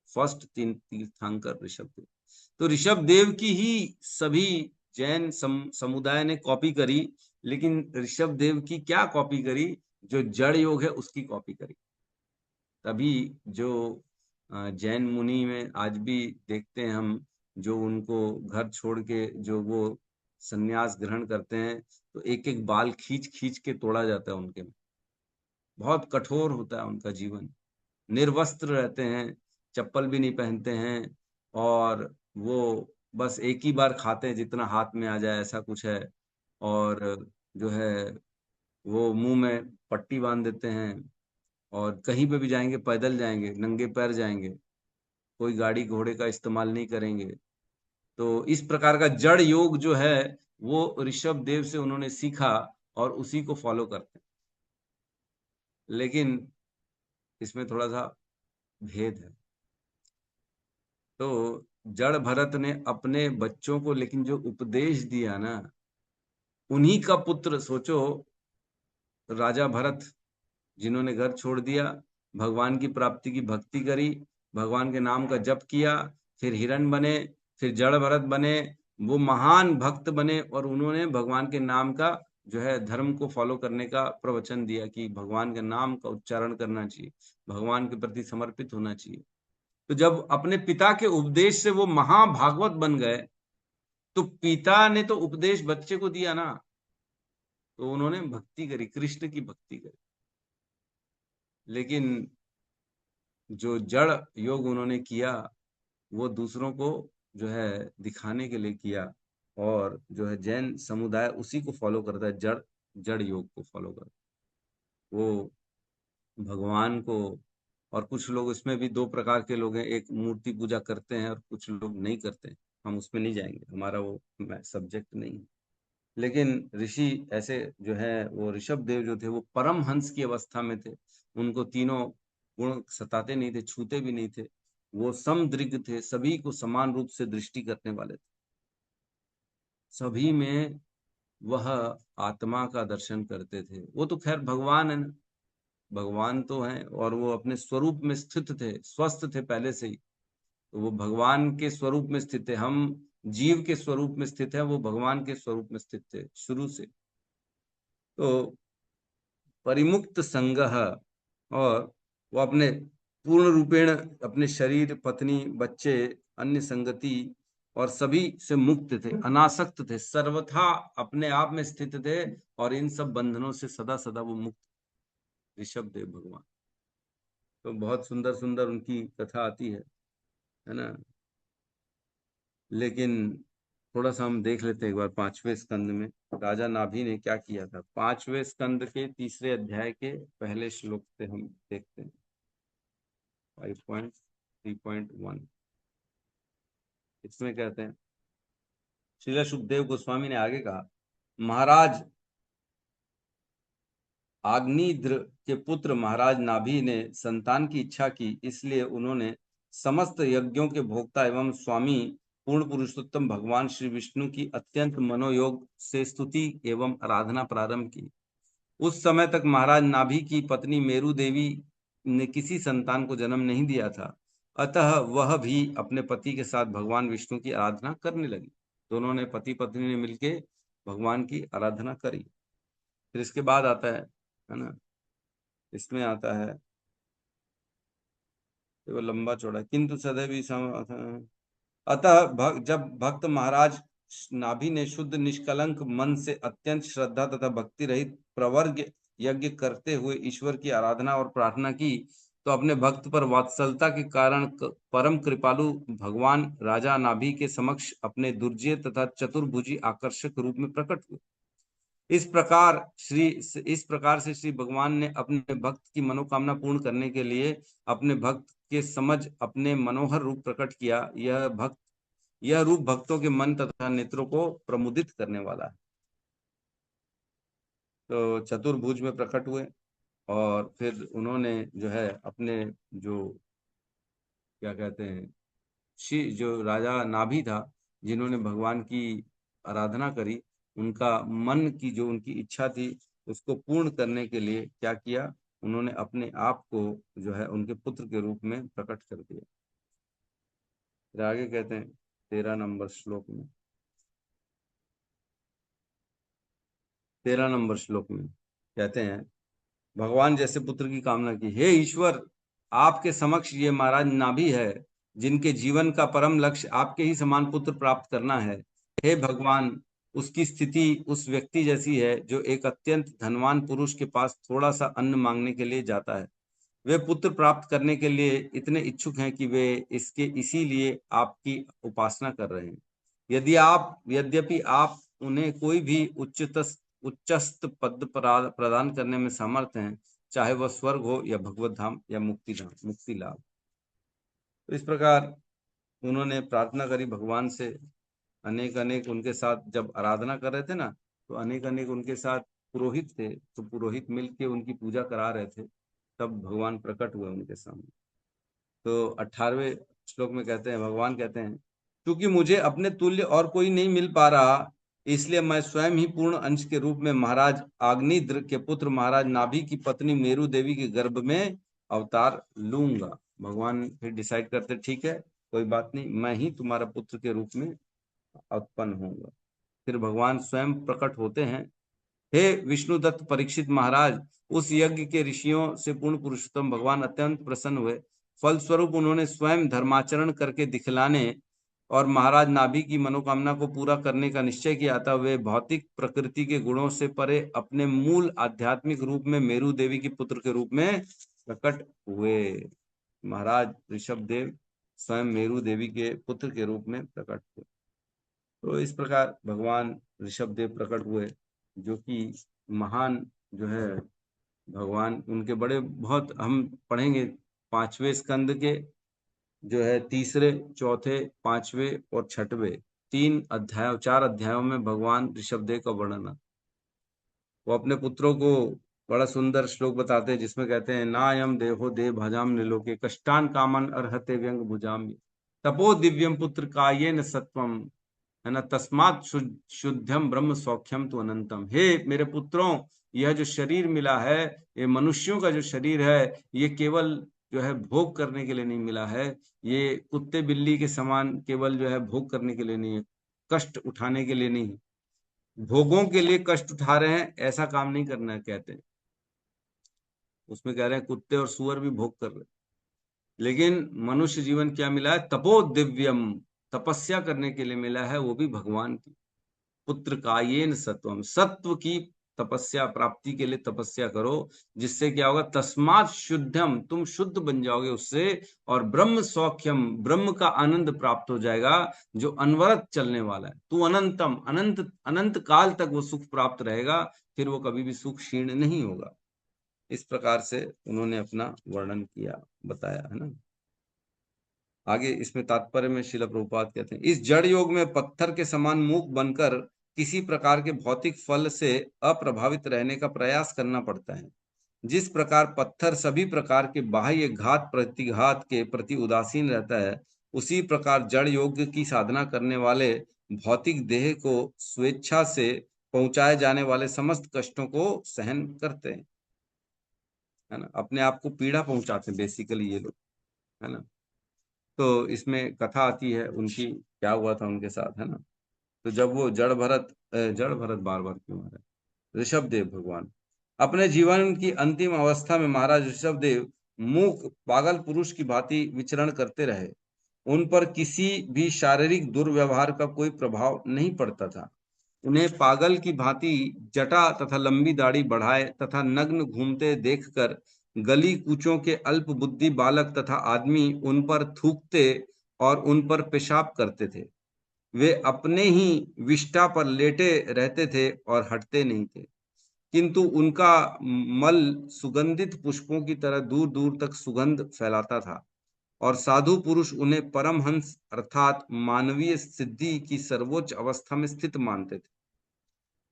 Speaker 1: फर्स्ट 3 तीर्थंकर ऋषभ देव। तो ऋषभ देव की ही सभी जैन समुदाय ने कॉपी करी, लेकिन ऋषभ देव की क्या कॉपी करी? जो जड़ योग है उसकी कॉपी करी। तभी जो जैन मुनि में आज भी देखते हैं हम, जो उनको घर छोड़ के जो वो संन्यास ग्रहण करते हैं, तो एक एक बाल खींच खींच के तोड़ा जाता है उनके में। बहुत कठोर होता है उनका जीवन, निर्वस्त्र रहते हैं, चप्पल भी नहीं पहनते हैं, और वो बस एक ही बार खाते हैं जितना हाथ में आ जाए, ऐसा कुछ है। और जो है वो मुंह में पट्टी बांध देते हैं, और कहीं पे भी जाएंगे पैदल जाएंगे, नंगे पैर जाएंगे, कोई गाड़ी घोड़े का इस्तेमाल नहीं करेंगे। तो इस प्रकार का जड़ योग जो है वो ऋषभ देव से उन्होंने सीखा और उसी को फॉलो करते हैं। लेकिन इसमें थोड़ा सा भेद है। तो जड़ भरत ने अपने बच्चों को लेकिन जो उपदेश दिया ना, उन्हीं का पुत्र, सोचो, राजा भरत, जिन्होंने घर छोड़ दिया, भगवान की प्राप्ति की भक्ति करी, भगवान के नाम का जप किया, फिर हिरण बने, फिर जड़ भरत बने, वो महान भक्त बने, और उन्होंने भगवान के नाम का जो है धर्म को फॉलो करने का प्रवचन दिया कि भगवान के नाम का उच्चारण करना चाहिए, भगवान के प्रति समर्पित होना चाहिए। तो जब अपने पिता के उपदेश से वो महाभागवत बन गए, तो पिता ने तो उपदेश बच्चे को दिया ना, तो उन्होंने भक्ति करी, कृष्ण की भक्ति करी। लेकिन जो जड़ योग उन्होंने किया वो दूसरों को जो है दिखाने के लिए किया, और जो है जैन समुदाय उसी को फॉलो करता है, जड़ जड़ योग को फॉलो करता है। वो भगवान को, और कुछ लोग, इसमें भी दो प्रकार के लोग हैं, एक मूर्ति पूजा करते हैं और कुछ लोग नहीं करते हैं। हम उसमें नहीं जाएंगे, हमारा वो सब्जेक्ट नहीं है। लेकिन ऋषि ऐसे जो है, वो ऋषभ देव जो थे वो परम हंस की अवस्था में थे, उनको तीनों गुण सताते नहीं थे, छूते भी नहीं थे, वो समदृग थे, सभी को समान रूप से दृष्टि करने वाले थे, सभी में वह आत्मा का दर्शन करते थे। वो तो खैर भगवान है ना, भगवान तो हैं, और वो अपने स्वरूप में स्थित थे, स्वस्थ थे पहले से ही, तो वो भगवान के स्वरूप में स्थित थे। हम जीव के स्वरूप में स्थित है, वो भगवान के स्वरूप में स्थित थे शुरू से। तो परिमुक्त संगह, और वो अपने पूर्ण रूपेण अपने शरीर, पत्नी, बच्चे, अन्य संगति और सभी से मुक्त थे, अनासक्त थे, सर्वथा अपने आप में स्थित थे, और इन सब बंधनों से सदा सदा वो मुक्त, ऋषभ देव भगवान। तो बहुत सुंदर सुंदर उनकी कथा आती है ना। लेकिन थोड़ा सा हम देख लेते हैं एक बार 5वें स्कंद में राजा नाभि ने क्या किया था। 5वें स्कंद के 3रे अध्याय के पहले श्लोक से हम देखते हैं, 5.3.1। इसमें कहते हैं, श्रील सुखदेव गोस्वामी ने आगे कहा, महाराज आग्निद्र के पुत्र महाराज नाभि ने संतान की इच्छा की, इसलिए उन्होंने समस्त यज्ञों के भोक्ता एवं स्वामी पूर्ण पुरुषोत्तम भगवान श्री विष्णु की अत्यंत मनोयोग से स्तुति एवं आराधना प्रारंभ की। उस समय तक महाराज नाभि की पत्नी मेरु देवी ने किसी संतान को जन्म नहीं दिया था, अतः वह भी अपने पति के साथ भगवान विष्णु की आराधना करने लगी। दोनों ने, पति पत्नी ने मिलके भगवान की आराधना करी। फिर इसके बाद आता है ना, इसमें आता है, वो लंबा चौड़ा, किंतु सदैव अतः जब भक्त महाराज नाभि ने शुद्ध निष्कलंक मन से अत्यंत श्रद्धा तथा भक्ति रहित प्रवर्ग यज्ञ करते हुए ईश्वर की आराधना और प्रार्थना की, तो अपने भक्त पर वात्सलता के कारण परम कृपालु भगवान राजा नाभि के समक्ष अपने दुर्जय तथा चतुर्भुजी आकर्षक रूप में प्रकट हुए। इस प्रकार से श्री भगवान ने अपने भक्त की मनोकामना पूर्ण करने के लिए अपने भक्त के समझ अपने मनोहर रूप प्रकट किया। यह रूप भक्तों के मन तथा नेत्रों को प्रमुदित करने वाला है। तो चतुर्भुज में प्रकट हुए, और फिर उन्होंने जो है अपने, जो क्या कहते हैं, जो राजा नाभि था, जिन्होंने भगवान की आराधना करी, उनका मन की जो उनकी इच्छा थी उसको पूर्ण करने के लिए क्या किया, उन्होंने अपने आप को जो है उनके पुत्र के रूप में प्रकट कर दिया। फिर आगे कहते हैं 13 नंबर श्लोक में, 13 नंबर श्लोक में कहते हैं, भगवान जैसे पुत्र की कामना की, हे ईश्वर, आपके समक्ष ये महाराज नाभि है, जिनके जीवन का परम लक्ष्य आपके ही समान पुत्र प्राप्त करना है। हे भगवान, उसकी स्थिति उस व्यक्ति जैसी है जो एक अत्यंत धनवान पुरुष के पास थोड़ा सा अन्न मांगने के लिए जाता है। वे पुत्र प्राप्त करने के लिए इतने इच्छुक हैं कि वे इसीलिए आपकी उपासना कर रहे हैं। यद्यपि आप उन्हें कोई भी उच्चस्त पद प्रदान करने में समर्थ हैं, चाहे वह स्वर्ग हो या भगवत धाम या मुक्ति लाभ। तो इस प्रकार उन्होंने प्रार्थना करी भगवान से। अनेक अनेक उनके साथ जब आराधना कर रहे थे ना, तो अनेक अनेक उनके साथ पुरोहित थे, तो पुरोहित मिलके उनकी पूजा करा रहे थे, तब भगवान प्रकट हुए उनके सामने। तो 18वें श्लोक में कहते हैं, भगवान कहते हैं, क्योंकि मुझे अपने तुल्य और कोई नहीं मिल पा रहा, इसलिए मैं स्वयं ही पूर्ण अंश के रूप में महाराज आग्निद्र के पुत्र महाराज नाभि की पत्नी मेरु देवी के गर्भ में अवतार लूंगा। भगवान फिर डिसाइड करते, ठीक है कोई बात नहीं, मैं ही तुम्हारा पुत्र के रूप में उत्पन्न होऊंगा। फिर भगवान स्वयं प्रकट होते हैं। हे विष्णुदत्त परीक्षित महाराज, उस यज्ञ के ऋषियों से पूर्ण पुरुषोत्तम भगवान अत्यंत प्रसन्न हुए। फलस्वरूप उन्होंने स्वयं धर्माचरण करके दिखलाने और महाराज नाभि की मनोकामना को पूरा करने का निश्चय किया था। वे भौतिक प्रकृति के गुणों से परे अपने मूल आध्यात्मिक रूप में मेरु देवी के पुत्र के रूप में प्रकट हुए। महाराज ऋषभ देव स्वयं मेरु देवी के पुत्र के रूप में प्रकट हुए। तो इस प्रकार भगवान ऋषभ देव प्रकट हुए, जो कि महान जो है भगवान, उनके बड़े बहुत हम पढ़ेंगे 5वें स्कंद के जो है 3रे, 4थे, 5वें और 6वें 4 अध्यायों में भगवान ऋषभदेव का वर्णन है। वो अपने पुत्रों को बड़ा सुंदर श्लोक बताते हैं, जिसमें कहते हैं, नायम देहो देव भजाम निलोके कष्टान कामन अर्हते व्यंग भुजाम तपो दिव्यम पुत्र कायेन सत्वम, है ना, तस्मात शुद्धम ब्रह्म सौख्यम तो अनंतम। हे मेरे पुत्रों, यह जो शरीर मिला है, ये मनुष्यों का जो शरीर है, ये केवल जो है भोग करने के लिए नहीं मिला है। ये कुत्ते बिल्ली के समान केवल जो है भोग करने के लिए नहीं है, कष्ट उठाने के लिए नहीं, भोगों के लिए कष्ट उठा रहे हैं, ऐसा काम नहीं करना है कहते हैं। उसमें कह रहे हैं कुत्ते और सुअर भी भोग कर रहे हैं, लेकिन मनुष्य जीवन क्या मिला है? तपो दिव्यम, तपस्या करने के लिए मिला है, वो भी भगवान की। पुत्र कायेन सत्वम, सत्व की तपस्या प्राप्ति के लिए तपस्या करो, जिससे क्या होगा? तस्मात् शुद्धम, तुम शुद्ध बन जाओगे उससे, और ब्रह्म सौख्यम, ब्रह्म का आनंद प्राप्त हो जाएगा, जो अनवरत चलने वाला है। तू अनंतम, अनंत अनंत काल तक वो सुख प्राप्त रहेगा, फिर वो कभी भी सुख क्षीण नहीं होगा। इस प्रकार से उन्होंने अपना वर्णन किया, बताया, है ना। आगे इसमें तात्पर्य में श्रील प्रभुपाद कहते हैं, इस जड़ योग में पत्थर के समान मूक बनकर किसी प्रकार के भौतिक फल से अप्रभावित रहने का प्रयास करना पड़ता है। जिस प्रकार पत्थर सभी प्रकार के बाह्य घात प्रतिघात के प्रति उदासीन रहता है, उसी प्रकार जड़ योग की साधना करने वाले भौतिक देह को स्वेच्छा से पहुंचाए जाने वाले समस्त कष्टों को सहन करते हैं, है ना, अपने आप को पीड़ा पहुंचाते हैं बेसिकली ये लोग, है ना। तो इसमें कथा आती है उनकी, क्या हुआ था उनके साथ, है ना। तो जब वो जड़ भरत बार बार क्यों आ रहा है, ऋषभदेव भगवान अपने जीवन की अंतिम अवस्था में महाराज ऋषभदेव मूक पागल पुरुष की भांति विचरण करते रहे। उन पर किसी भी शारीरिक दुर्व्यवहार का कोई प्रभाव नहीं पड़ता था। उन्हें पागल की भांति जटा तथा लंबी दाढ़ी बढ़ाए तथा नग्न घूमते देखकर गली कूचों के अल्प बुद्धि बालक तथा आदमी उन पर थूकते और उन पर पेशाब करते थे। वे अपने ही विष्ठा पर लेटे रहते थे और हटते नहीं थे, किंतु उनका मल सुगंधित पुष्पों की तरह दूर दूर तक सुगंध फैलाता था, और साधु पुरुष उन्हें परमहंस अर्थात मानवीय सिद्धि की सर्वोच्च अवस्था में स्थित मानते थे।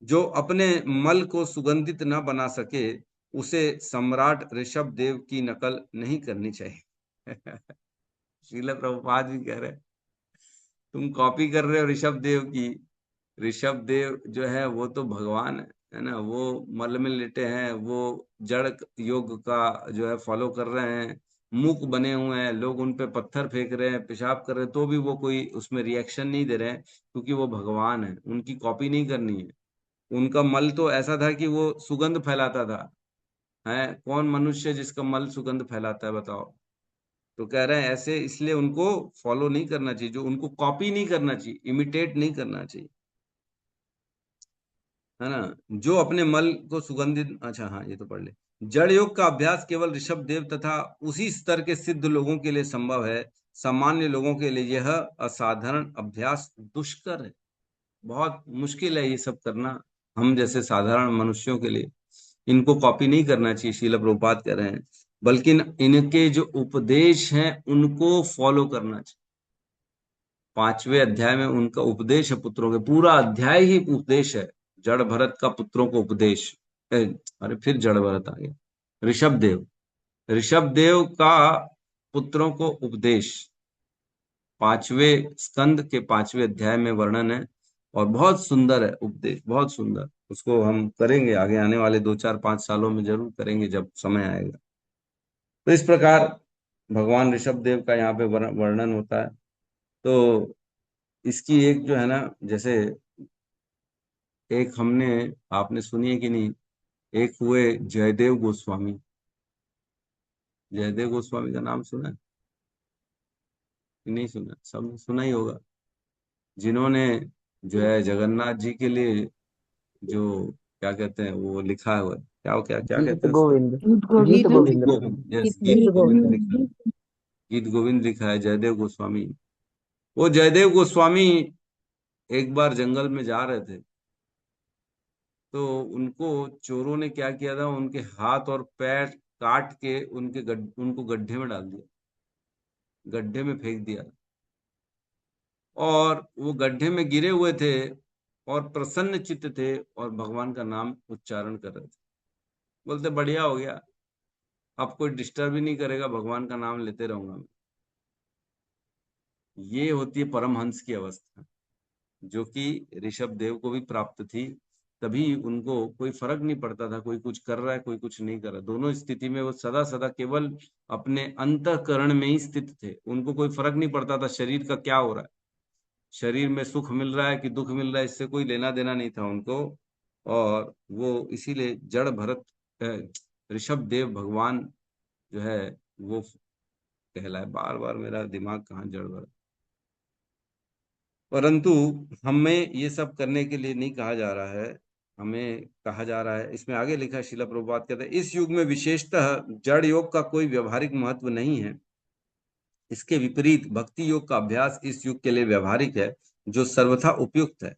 Speaker 1: जो अपने मल को सुगंधित न बना सके, उसे सम्राट ऋषभ देव की नकल नहीं करनी चाहिए। श्रील प्रभुपाद भी कह रहे, तुम कॉपी कर रहे हो ऋषभ देव की। ऋषभ देव जो है वो तो भगवान है ना, वो मल में लेटे हैं, वो जड़ योग का जो है फॉलो कर रहे हैं, मूक बने हुए हैं, लोग उन पे पत्थर फेंक रहे हैं, पेशाब कर रहे हैं, तो भी वो कोई उसमें रिएक्शन नहीं दे रहे हैं, क्योंकि वो भगवान है, उनकी कॉपी नहीं करनी है। उनका मल तो ऐसा था कि वो सुगंध फैलाता था। है कौन मनुष्य जिसका मल सुगंध फैलाता है, बताओ। तो कह रहे हैं ऐसे इसलिए उनको फॉलो नहीं करना चाहिए, जो उनको कॉपी नहीं करना चाहिए, इमिटेट नहीं करना चाहिए, है ना। जो अपने मल को सुगंधित, अच्छा हाँ ये तो पढ़ ले। जड़ योग का अभ्यास केवल ऋषभ देव तथा उसी स्तर के सिद्ध लोगों के लिए संभव है। सामान्य लोगों के लिए यह असाधारण अभ्यास दुष्कर है, बहुत मुश्किल है ये सब करना। हम जैसे साधारण मनुष्यों के लिए इनको कॉपी नहीं करना चाहिए, श्रील प्रभुपाद कह रहे हैं, बल्कि इनके जो उपदेश हैं उनको फॉलो करना चाहिए। 5वें अध्याय में उनका उपदेश है पुत्रों के, पूरा अध्याय ही उपदेश है। जड़ भरत का पुत्रों को उपदेश, अरे फिर जड़ भरत आ गया, ऋषभ देव, ऋषभ देव का पुत्रों को उपदेश 5वें स्कंद के 5वें अध्याय में वर्णन है, और बहुत सुंदर है उपदेश, बहुत सुंदर। उसको हम करेंगे आगे आने वाले 2 4 5 सालों में, जरूर करेंगे जब समय आएगा। तो इस प्रकार भगवान ऋषभ देव का यहाँ पे वर्णन होता है। तो इसकी एक जो है ना, जैसे एक हमने, आपने सुनी है कि नहीं, एक हुए जयदेव गोस्वामी। जयदेव गोस्वामी का नाम सुना है कि नहीं सुना? सबने सुना ही होगा, जिन्होंने जो है जगन्नाथ जी के लिए जो क्या कहते हैं वो लिखा है, वो क्या क्या क्या
Speaker 2: गीत
Speaker 1: कहते हैं उसको,
Speaker 2: गोविंद, गीत
Speaker 4: गीत
Speaker 1: गीत
Speaker 2: गोविंद।
Speaker 1: गोविंद, यस
Speaker 4: गीत
Speaker 1: गीत गोविंद
Speaker 4: गोविंद।
Speaker 1: लिखा है। गीत गोविंद लिखा है जयदेव गोस्वामी। वो जयदेव गोस्वामी एक बार जंगल में जा रहे थे, तो उनको चोरों ने क्या किया था, उनके हाथ और पैर काट के उनको गड्ढे में डाल दिया, गड्ढे में फेंक दिया। और वो गड्ढे में गिरे हुए थे और प्रसन्न चित्त थे और भगवान का नाम उच्चारण कर रहे थे। बोलते बढ़िया हो गया, अब कोई डिस्टर्ब ही नहीं करेगा, भगवान का नाम लेते रहूंगा मैं। ये होती है परमहंस की अवस्था, जो कि ऋषभ देव को भी प्राप्त थी। तभी उनको कोई फर्क नहीं पड़ता था, कोई कुछ कर रहा है कोई कुछ नहीं कर रहा, दोनों स्थिति में वो सदा सदा केवल अपने अंतःकरण में ही स्थित थे। उनको कोई फर्क नहीं पड़ता था शरीर का क्या हो रहा है, शरीर में सुख मिल रहा है कि दुख मिल रहा है, इससे कोई लेना देना नहीं था उनको। और वो इसीलिए जड़ भरत ऋषभ देव भगवान जो है वो कहलाए। बार बार मेरा दिमाग कहाँ जड़ भरत। परंतु हमें ये सब करने के लिए नहीं कहा जा रहा है, हमें कहा जा रहा है, इसमें आगे लिखा है, श्रील प्रभुपाद कहते हैं, इस युग में विशेषतः जड़ योग का कोई व्यवहारिक महत्व नहीं है। इसके विपरीत भक्ति योग का अभ्यास इस युग के लिए व्यवहारिक है, जो सर्वथा उपयुक्त है।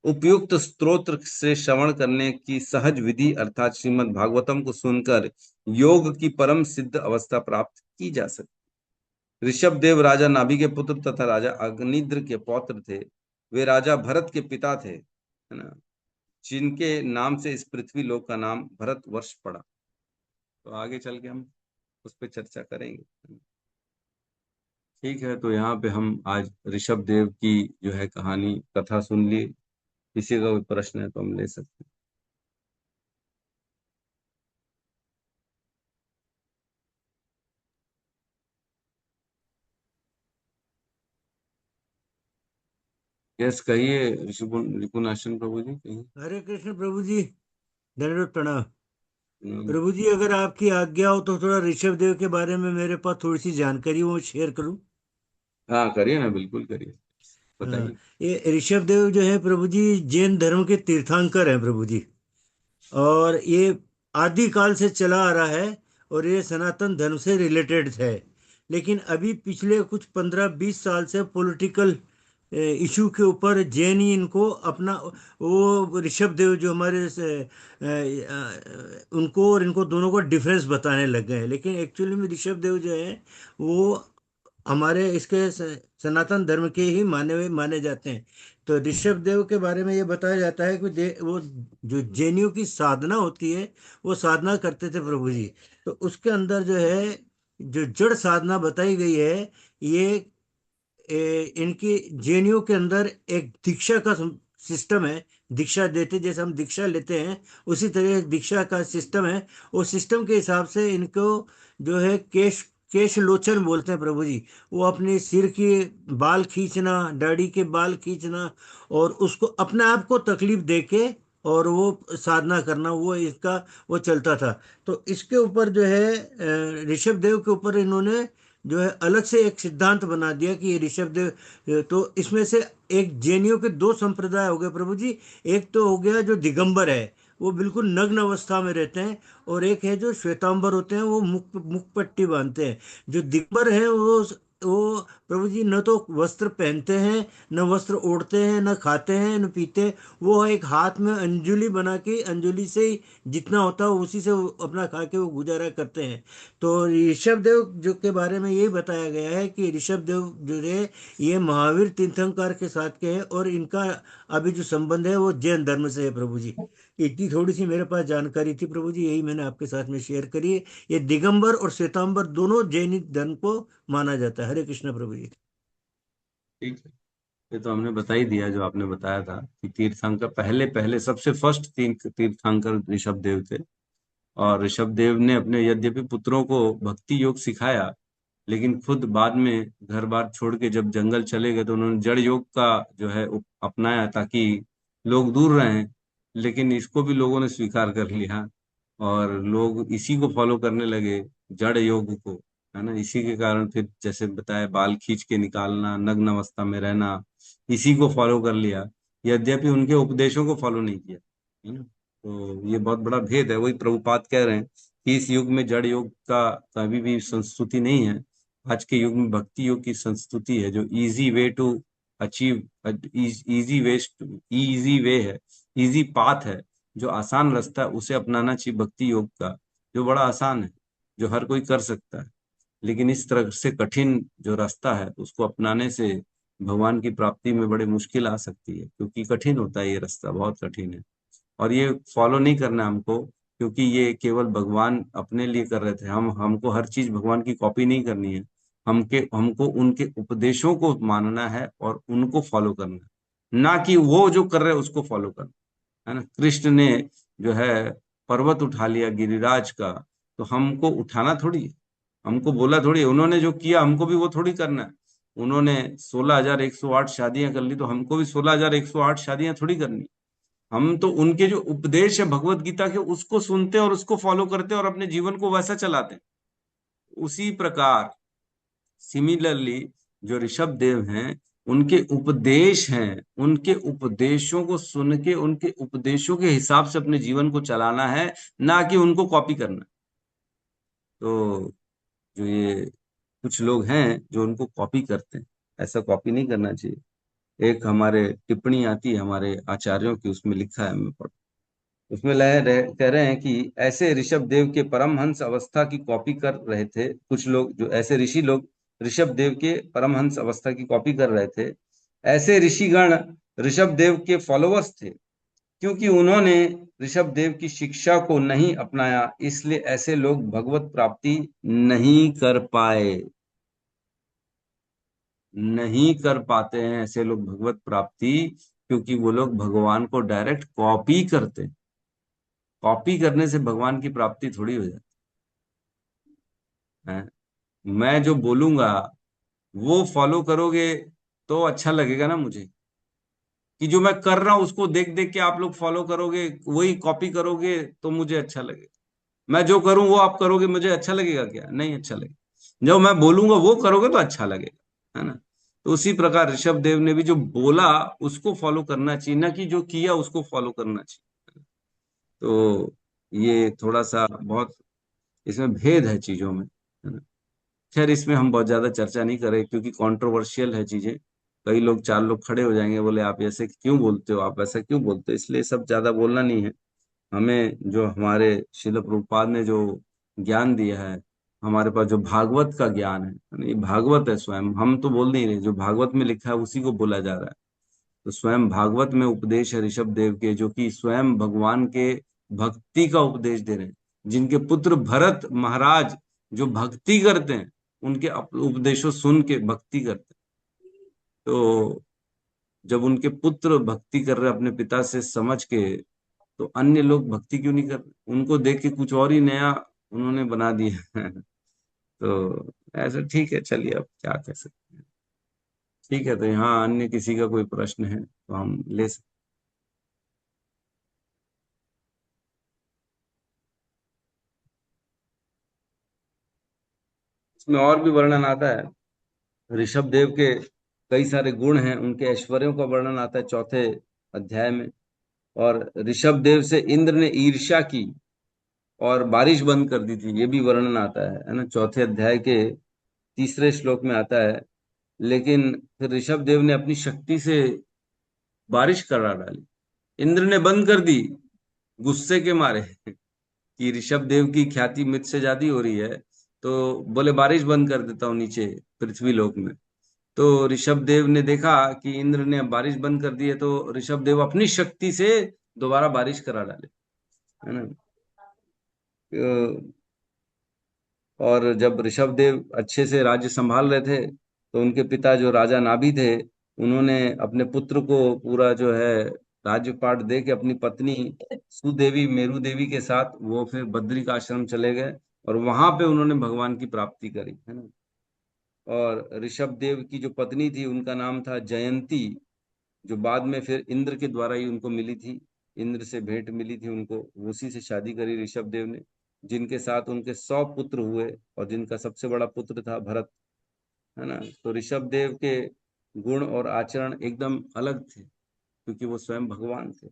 Speaker 1: उपयुक्त स्तोत्र से श्रवण करने की सहज विधि अर्थात श्रीमद् भागवतम को सुनकर योग की परम सिद्ध अवस्था प्राप्त की जा सकती। ऋषभ देव राजा नाभि के पुत्र तथा राजा अग्निद्र के पौत्र थे। वे राजा भरत के पिता थे, है ना, जिनके नाम से इस पृथ्वी लोक का नाम भरत वर्ष पड़ा। तो आगे चल के हम उस पर चर्चा करेंगे। ठीक है, तो यहाँ पे हम आज ऋषभ देव की जो है कहानी कथा सुन ली। किसी का कोई प्रश्न है तो हम ले सकते हैं। यस कहिए ऋपुनाशन प्रभु जी, कहिए।
Speaker 7: हरे कृष्ण प्रभु जी, दंडवत प्रणाम।
Speaker 1: हम्म,
Speaker 7: प्रभु जी अगर आपकी आज्ञा हो तो थोड़ा ऋषभ देव के बारे में मेरे पास थोड़ी सी जानकारी वो शेयर करूं।
Speaker 1: हाँ करिए ना, बिल्कुल करिए,
Speaker 7: हाँ,
Speaker 1: बताइए।
Speaker 7: ये ऋषभ देव जो है प्रभु जी जैन धर्म के तीर्थंकर हैं प्रभु जी, और ये आदि काल से चला आ रहा है और ये सनातन धर्म से रिलेटेड है। लेकिन अभी पिछले कुछ 15-20 साल से पॉलिटिकल इशू के ऊपर जैन ही इनको अपना, वो ऋषभ देव जो हमारे उनको और इनको दोनों को डिफरेंस बताने लग गए हैं। लेकिन एक्चुअली में ऋषभ देव जो है वो हमारे इसके सनातन धर्म के ही माने हुए माने जाते हैं। तो ऋषभ देव के बारे में ये बताया जाता है कि वो जो जैनियों की साधना होती है वो साधना करते थे प्रभु जी। तो उसके अंदर जो है जो जड़ साधना बताई गई है, ये इनकी जैनियों के अंदर एक दीक्षा का सिस्टम है। दीक्षा देते जैसे हम दीक्षा लेते हैं उसी तरह एक दीक्षा का सिस्टम है। उस सिस्टम के हिसाब से इनको जो है केश लोचन बोलते हैं प्रभु जी। वो अपने सिर के बाल खींचना, दाढ़ी के बाल खींचना और उसको अपने आप को तकलीफ देके और वो साधना करना, वो इसका वो चलता था। तो इसके ऊपर जो है ऋषभ देव के ऊपर इन्होंने जो है अलग से एक सिद्धांत बना दिया कि ये ऋषभ देव। तो इसमें से एक जैनियों के दो संप्रदाय हो गए प्रभु जी। एक तो हो गया जो दिगंबर है, वो बिल्कुल नग्न अवस्था में रहते हैं, और एक है जो श्वेतांबर होते हैं, वो मुख मुख पट्टी बांधते हैं। जो दिगंबर है वो प्रभु जी न तो वस्त्र पहनते हैं, न वस्त्र ओढ़ते हैं, न खाते हैं, न पीते हैं। वो एक हाथ में अंजुली बना के, अंजुली से ही जितना होता है उसी से वो अपना खा के वो गुजारा करते हैं। तो ऋषभ देव जो के बारे में यही बताया गया है कि ऋषभ देव जो है ये महावीर तीर्थंकर के साथ के हैं, और इनका अभी जो संबंध है वो जैन धर्म से है प्रभु जी। इतनी थोड़ी सी मेरे पास जानकारी थी प्रभु जी, यही मैंने आपके साथ में शेयर करी है। ये दिगंबर और श्वेतांबर दोनों जैन धर्म को माना जाता है। हरे कृष्ण प्रभु जी।
Speaker 1: ठीक है, ये तो हमने बता ही दिया जो आपने बताया था कि तीर्थंकर पहले पहले सबसे फर्स्ट तीन तीर्थंकर ऋषभ देव थे। और ऋषभ देव ने अपने यद्यपि पुत्रों को भक्ति योग सिखाया, लेकिन खुद बाद में घर बार छोड़ के जब जंगल चले गए तो उन्होंने जड़ योग का जो है अपनाया ताकि लोग दूर रहें। लेकिन इसको भी लोगों ने स्वीकार कर लिया और लोग इसी को फॉलो करने लगे, जड़ योग को, है ना। इसी के कारण फिर जैसे बताया बाल खींच के निकालना, नग्न अवस्था में रहना, इसी को फॉलो कर लिया, यद्यपि उनके उपदेशों को फॉलो नहीं किया, है ना। तो ये बहुत बड़ा भेद है। वही प्रभुपाद कह रहे हैं कि इस युग में जड़ योग का कभी भी संस्तुति नहीं है। आज के युग में भक्ति योग की संस्तुति है, जो easy way to achieve, easy way है, इजी पाथ है, जो आसान रास्ता है उसे अपनाना चाहिए भक्ति योग का, जो बड़ा आसान है, जो हर कोई कर सकता है। लेकिन इस तरह से कठिन जो रास्ता है उसको अपनाने से भगवान की प्राप्ति में बड़े मुश्किल आ सकती है, क्योंकि कठिन होता है, ये रास्ता बहुत कठिन है। और ये फॉलो नहीं करना हमको, क्योंकि ये केवल भगवान अपने लिए कर रहे थे। हमको हर चीज भगवान की कॉपी नहीं करनी है। हमको उनके उपदेशों को मानना है और उनको फॉलो करना है, ना कि वो जो कर रहे हैं उसको फॉलो करना है ना। कृष्ण ने जो है पर्वत उठा लिया गिरिराज का, तो हमको उठाना थोड़ी है, हमको बोला थोड़ी है। उन्होंने जो किया हमको भी वो थोड़ी करना है। उन्होंने 16,108 शादियां कर ली, तो हमको भी 16,108 शादियां थोड़ी करनी। हम तो उनके जो उपदेश है भगवत गीता के उसको सुनते हैं और उसको फॉलो करते हैं और अपने जीवन को वैसा चलाते हैं। उसी प्रकार सिमिलरली जो ऋषभ देव हैं, उनके उपदेश हैं, उनके उपदेशों को सुन के उनके उपदेशों के हिसाब से अपने जीवन को चलाना है, ना कि उनको कॉपी करना। तो जो ये कुछ लोग हैं जो उनको कॉपी करते हैं, ऐसा कॉपी नहीं करना चाहिए। एक हमारे टिप्पणी आती है हमारे आचार्यों की, उसमें लिखा है, मैं पढ़, उसमें कह रहे हैं कि ऐसे ऋषभ देव के परमहंस अवस्था की कॉपी कर रहे थे कुछ लोग, जो ऐसे ऋषि लोग ऋषभ देव के परमहंस अवस्था की कॉपी कर रहे थे। ऐसे ऋषिगण ऋषभ देव के फॉलोअर्स थे, क्योंकि उन्होंने ऋषभ देव की शिक्षा को नहीं अपनाया, इसलिए ऐसे लोग भगवत प्राप्ति नहीं कर पाए, नहीं कर पाते हैं ऐसे लोग भगवत प्राप्ति, क्योंकि वो लोग भगवान को डायरेक्ट कॉपी करते हैं। कॉपी करने से भगवान की प्राप्ति थोड़ी हो जाती है। मैं जो बोलूंगा वो फॉलो करोगे तो अच्छा लगेगा ना मुझे, कि जो मैं कर रहा हूं उसको देख देख के आप लोग फॉलो करोगे, वही कॉपी करोगे तो मुझे अच्छा लगेगा। मैं जो करूं वो आप करोगे, मुझे अच्छा लगेगा क्या? नहीं अच्छा लगेगा। जो मैं बोलूंगा वो करोगे तो अच्छा लगेगा, है ना। तो उसी प्रकार ऋषभ देव ने भी जो बोला उसको फॉलो करना चाहिए, ना कि जो किया उसको फॉलो करना चाहिए। तो ये थोड़ा सा बहुत इसमें भेद है चीजों में, है ना। खैर इसमें हम बहुत ज्यादा चर्चा नहीं करें, क्योंकि कंट्रोवर्शियल है चीजें। कई लोग, चार लोग खड़े हो जाएंगे, बोले आप ऐसे क्यों बोलते हो, आप ऐसा क्यों बोलते हो, इसलिए सब ज्यादा बोलना नहीं है। हमें जो हमारे शिल प्रभुपाद ने जो ज्ञान दिया है, हमारे पास जो भागवत का ज्ञान है, ये भागवत है स्वयं, हम तो बोल नहीं रहे, जो भागवत में लिखा है उसी को बोला जा रहा है। तो स्वयं भागवत में उपदेश है ऋषभ देव के, जो कि स्वयं भगवान के भक्ति का उपदेश दे रहे हैं। जिनके पुत्र भरत महाराज जो भक्ति करते हैं, उनके उपदेशों सुन के भक्ति करते हैं। तो जब उनके पुत्र भक्ति कर रहे अपने पिता से समझ के, तो अन्य लोग भक्ति क्यों नहीं कर रहे? उनको देख के कुछ और ही नया उन्होंने बना दिया है। तो ऐसा ठीक है, चलिए अब क्या कह सकते हैं। ठीक है, तो यहाँ अन्य किसी का कोई प्रश्न है तो हम ले सकते इसमें और भी वर्णन आता है। ऋषभ देव के कई सारे गुण हैं, उनके ऐश्वर्यों का वर्णन आता है 4 अध्याय में। और ऋषभ देव से इंद्र ने ईर्ष्या की और बारिश बंद कर दी थी, ये भी वर्णन आता है ना, 4 अध्याय के 3 श्लोक में आता है। लेकिन फिर ऋषभ देव ने अपनी शक्ति से बारिश करा डाली, इंद्र ने बंद कर दी गुस्से के मारे कि ऋषभ देव की ख्याति मुझ से ज्यादा हो रही है, तो बोले बारिश बंद कर देता हूँ नीचे पृथ्वी लोक में। तो ऋषभ देव ने देखा कि इंद्र ने बारिश बंद कर दी है, तो ऋषभ देव अपनी शक्ति से दोबारा बारिश करा डाले, है ना। और जब ऋषभ देव अच्छे से राज्य संभाल रहे थे, तो उनके पिता जो राजा नाभि थे, उन्होंने अपने पुत्र को पूरा जो है राज्यपाट दे के अपनी पत्नी सुदेवी मेरू देवी के साथ वो फिर बद्री का आश्रम चले गए, और वहां पे उन्होंने भगवान की प्राप्ति करी, है ना। और ऋषभ देव की जो पत्नी थी उनका नाम था जयंती, जो बाद में फिर इंद्र के द्वारा ही उनको मिली थी, इंद्र से भेंट मिली थी उनको, उसी से शादी करी ऋषभ देव ने, जिनके साथ उनके 100 पुत्र हुए, और जिनका सबसे बड़ा पुत्र था भरत, है ना। तो ऋषभ देव के गुण और आचरण एकदम अलग थे, क्योंकि वो स्वयं भगवान थे।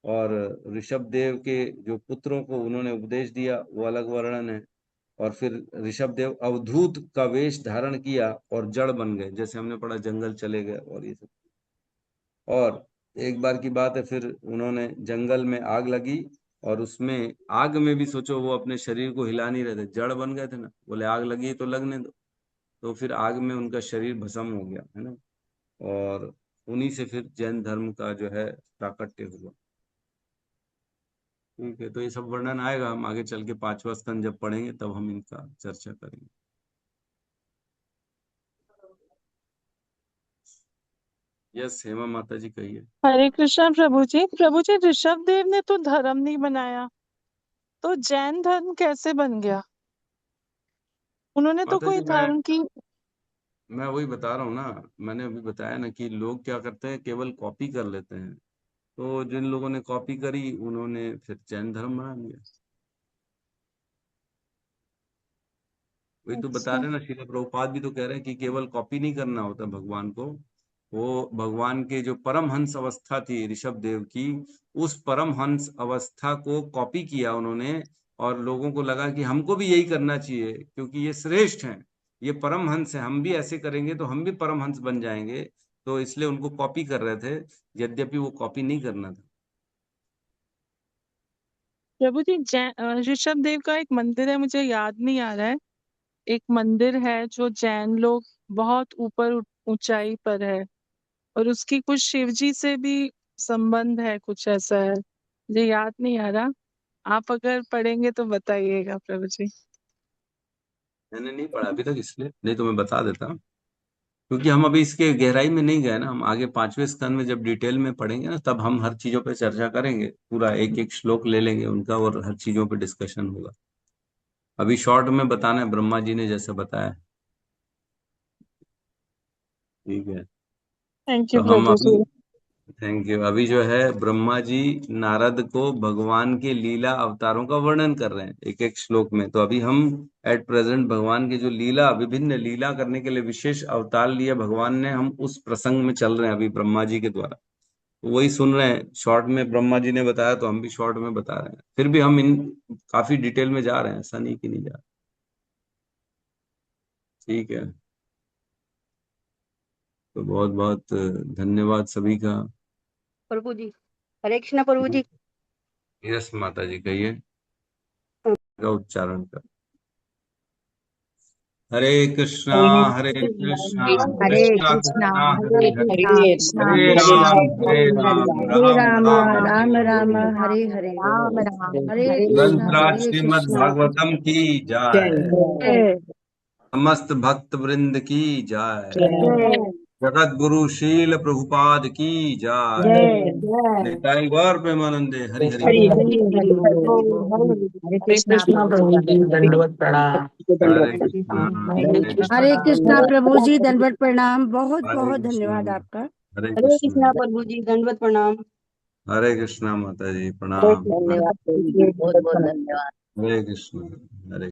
Speaker 1: और ऋषभ देव के जो पुत्रों को उन्होंने उपदेश दिया वो अलग वर्णन है। और फिर ऋषभ देव अवधूत का वेश धारण किया और जड़ बन गए, जैसे हमने पढ़ा जंगल चले गए और ये सब। और एक बार की बात है, फिर उन्होंने जंगल में आग लगी, और उसमें आग में भी सोचो वो अपने शरीर को हिला नहीं रहे थे, जड़ बन गए थे ना, बोले आग लगी तो लगने दो। तो फिर आग में उनका शरीर भस्म हो गया, है ना। और उन्हीं से फिर जैन धर्म का जो है प्राकट्य हुआ। ठीक है, तो ये सब वर्णन आएगा, हम आगे चल के 5वां स्कंद जब पढ़ेंगे तब हम इनका चर्चा करेंगे। यस हेमा माता जी कहिए।
Speaker 8: हरे कृष्णा प्रभु जी। प्रभु जी, ऋषभ देव ने तो धर्म नहीं बनाया, तो जैन धर्म कैसे बन गया? उन्होंने तो
Speaker 1: माता
Speaker 8: कोई
Speaker 1: जी
Speaker 8: धर्म की
Speaker 1: मैं वही बता रहा हूँ ना, मैंने अभी बताया ना कि लोग क्या करते हैं, केवल कॉपी कर लेते हैं। तो जिन लोगों ने कॉपी करी उन्होंने फिर जैन धर्म बना लिया। वही तो बता
Speaker 8: अच्छा।
Speaker 1: रहे हैं ना, श्रील प्रभुपाद भी तो कह रहे हैं कि केवल कॉपी नहीं करना होता भगवान को, वो भगवान के जो परम हंस अवस्था थी ऋषभ देव की, उस परम हंस अवस्था को कॉपी किया उन्होंने, और लोगों को लगा कि हमको भी यही करना चाहिए क्योंकि ये श्रेष्ठ हैं, ये परम हंस है, हम भी ऐसे करेंगे तो हम भी परम हंस बन जाएंगे। तो इसलिए उनको कॉपी कर रहे थे, यद्यपि वो कॉपी नहीं करना था।
Speaker 8: प्रभु जी, ऋषभ देव का एक मंदिर है, मुझे याद नहीं आ रहा है। एक मंदिर है जो जैन लोग बहुत ऊपर ऊंचाई पर है, और उसकी कुछ शिव जी से भी संबंध है, कुछ ऐसा है, मुझे याद नहीं आ रहा। आप अगर पढ़ेंगे तो बताइएगा प्रभु जी।
Speaker 1: मैंने नहीं पढ़ा अभी तक, इसलिए नहीं तो मैं बता देता, क्योंकि हम अभी इसके गहराई में नहीं गए ना। हम आगे 5वें स्कंद में जब डिटेल में पढ़ेंगे ना, तब हम हर चीजों पे चर्चा करेंगे, पूरा एक एक श्लोक ले लेंगे उनका और हर चीजों पे डिस्कशन होगा। अभी शॉर्ट में बताना है ब्रह्मा जी ने जैसे बताया। ठीक है,
Speaker 8: थैंक
Speaker 1: तो
Speaker 8: यू
Speaker 1: हम
Speaker 8: प्रभु
Speaker 1: अभी
Speaker 8: जी।
Speaker 1: Thank you. अभी जो है ब्रह्मा जी नारद को भगवान के लीला अवतारों का वर्णन कर रहे हैं एक एक श्लोक में। तो अभी हम एट प्रेजेंट भगवान की जो लीला, विभिन्न लीला करने के लिए विशेष अवतार लिया भगवान ने, हम उस प्रसंग में चल रहे हैं अभी ब्रह्मा जी के द्वारा। तो वही सुन रहे हैं, शॉर्ट में ब्रह्मा जी ने बताया तो हम भी शॉर्ट में बता रहे हैं। फिर भी हम इन काफी डिटेल में जा रहे हैं, ऐसा नहीं कि नहीं जा रहे। ठीक है, तो बहुत बहुत धन्यवाद सभी का।
Speaker 5: प्रभु जी, हरे कृष्णा प्रभु जी।
Speaker 1: यस माता जी कहिए, का उच्चारण कर। हरे कृष्णा हरे कृष्णा
Speaker 4: हरे
Speaker 1: कृष्णा
Speaker 4: कृष्णा
Speaker 1: कृष्णा
Speaker 4: हरे
Speaker 1: हरे हरे,
Speaker 4: कृष्णा कृष्णा
Speaker 1: हरे
Speaker 4: कृष्णा
Speaker 1: हरे
Speaker 4: हरे हरे,
Speaker 1: राम
Speaker 2: हरे
Speaker 1: राम
Speaker 2: राम
Speaker 1: राम
Speaker 2: राम
Speaker 1: हरे हरे।
Speaker 2: राम
Speaker 4: हरे
Speaker 2: हरे
Speaker 4: राम
Speaker 2: हरे।
Speaker 4: राम राम
Speaker 2: हरे
Speaker 4: हरे
Speaker 2: कृष्णा
Speaker 4: कृष्णा
Speaker 1: ग्रंथराज
Speaker 2: हरे
Speaker 1: श्रीमद्
Speaker 2: कृष्णा।
Speaker 1: भागवतम की जय,
Speaker 4: जय
Speaker 1: समस्त भक्त वृंद की जय,
Speaker 4: जय
Speaker 1: जगत गुरु शील प्रभुपाद की जय,
Speaker 4: जय जय
Speaker 1: निताई गौर प्रेमानंदे हरि हरि
Speaker 2: हरि
Speaker 1: बोल।
Speaker 2: हरि हरि बोल।
Speaker 4: हरे
Speaker 2: हरे
Speaker 4: कृष्णा
Speaker 2: कृष्णा
Speaker 4: प्रभु
Speaker 2: प्रभु जी,
Speaker 4: जी।
Speaker 2: दंडवत प्रणाम।
Speaker 1: हरे कृष्णा
Speaker 2: हरे
Speaker 1: हरे
Speaker 2: कृष्णा
Speaker 9: हरे
Speaker 1: कृष्णा
Speaker 9: कृष्णा प्रभु जी, दंडवत प्रणाम। बहुत
Speaker 1: हरे
Speaker 9: बहुत
Speaker 1: कृष्णा
Speaker 9: धन्यवाद आपका।
Speaker 1: हरे
Speaker 5: हरे
Speaker 1: कृष्णा
Speaker 5: कृष्णा प्रभु जी, दंडवत प्रणाम।
Speaker 1: हरे कृष्णा माता जी
Speaker 5: हरे
Speaker 1: प्रणाम।
Speaker 5: कृष्णा
Speaker 1: हरे
Speaker 5: प्रभु जी, बहुत बहुत धन्यवाद।
Speaker 1: हरे कृष्ण हरे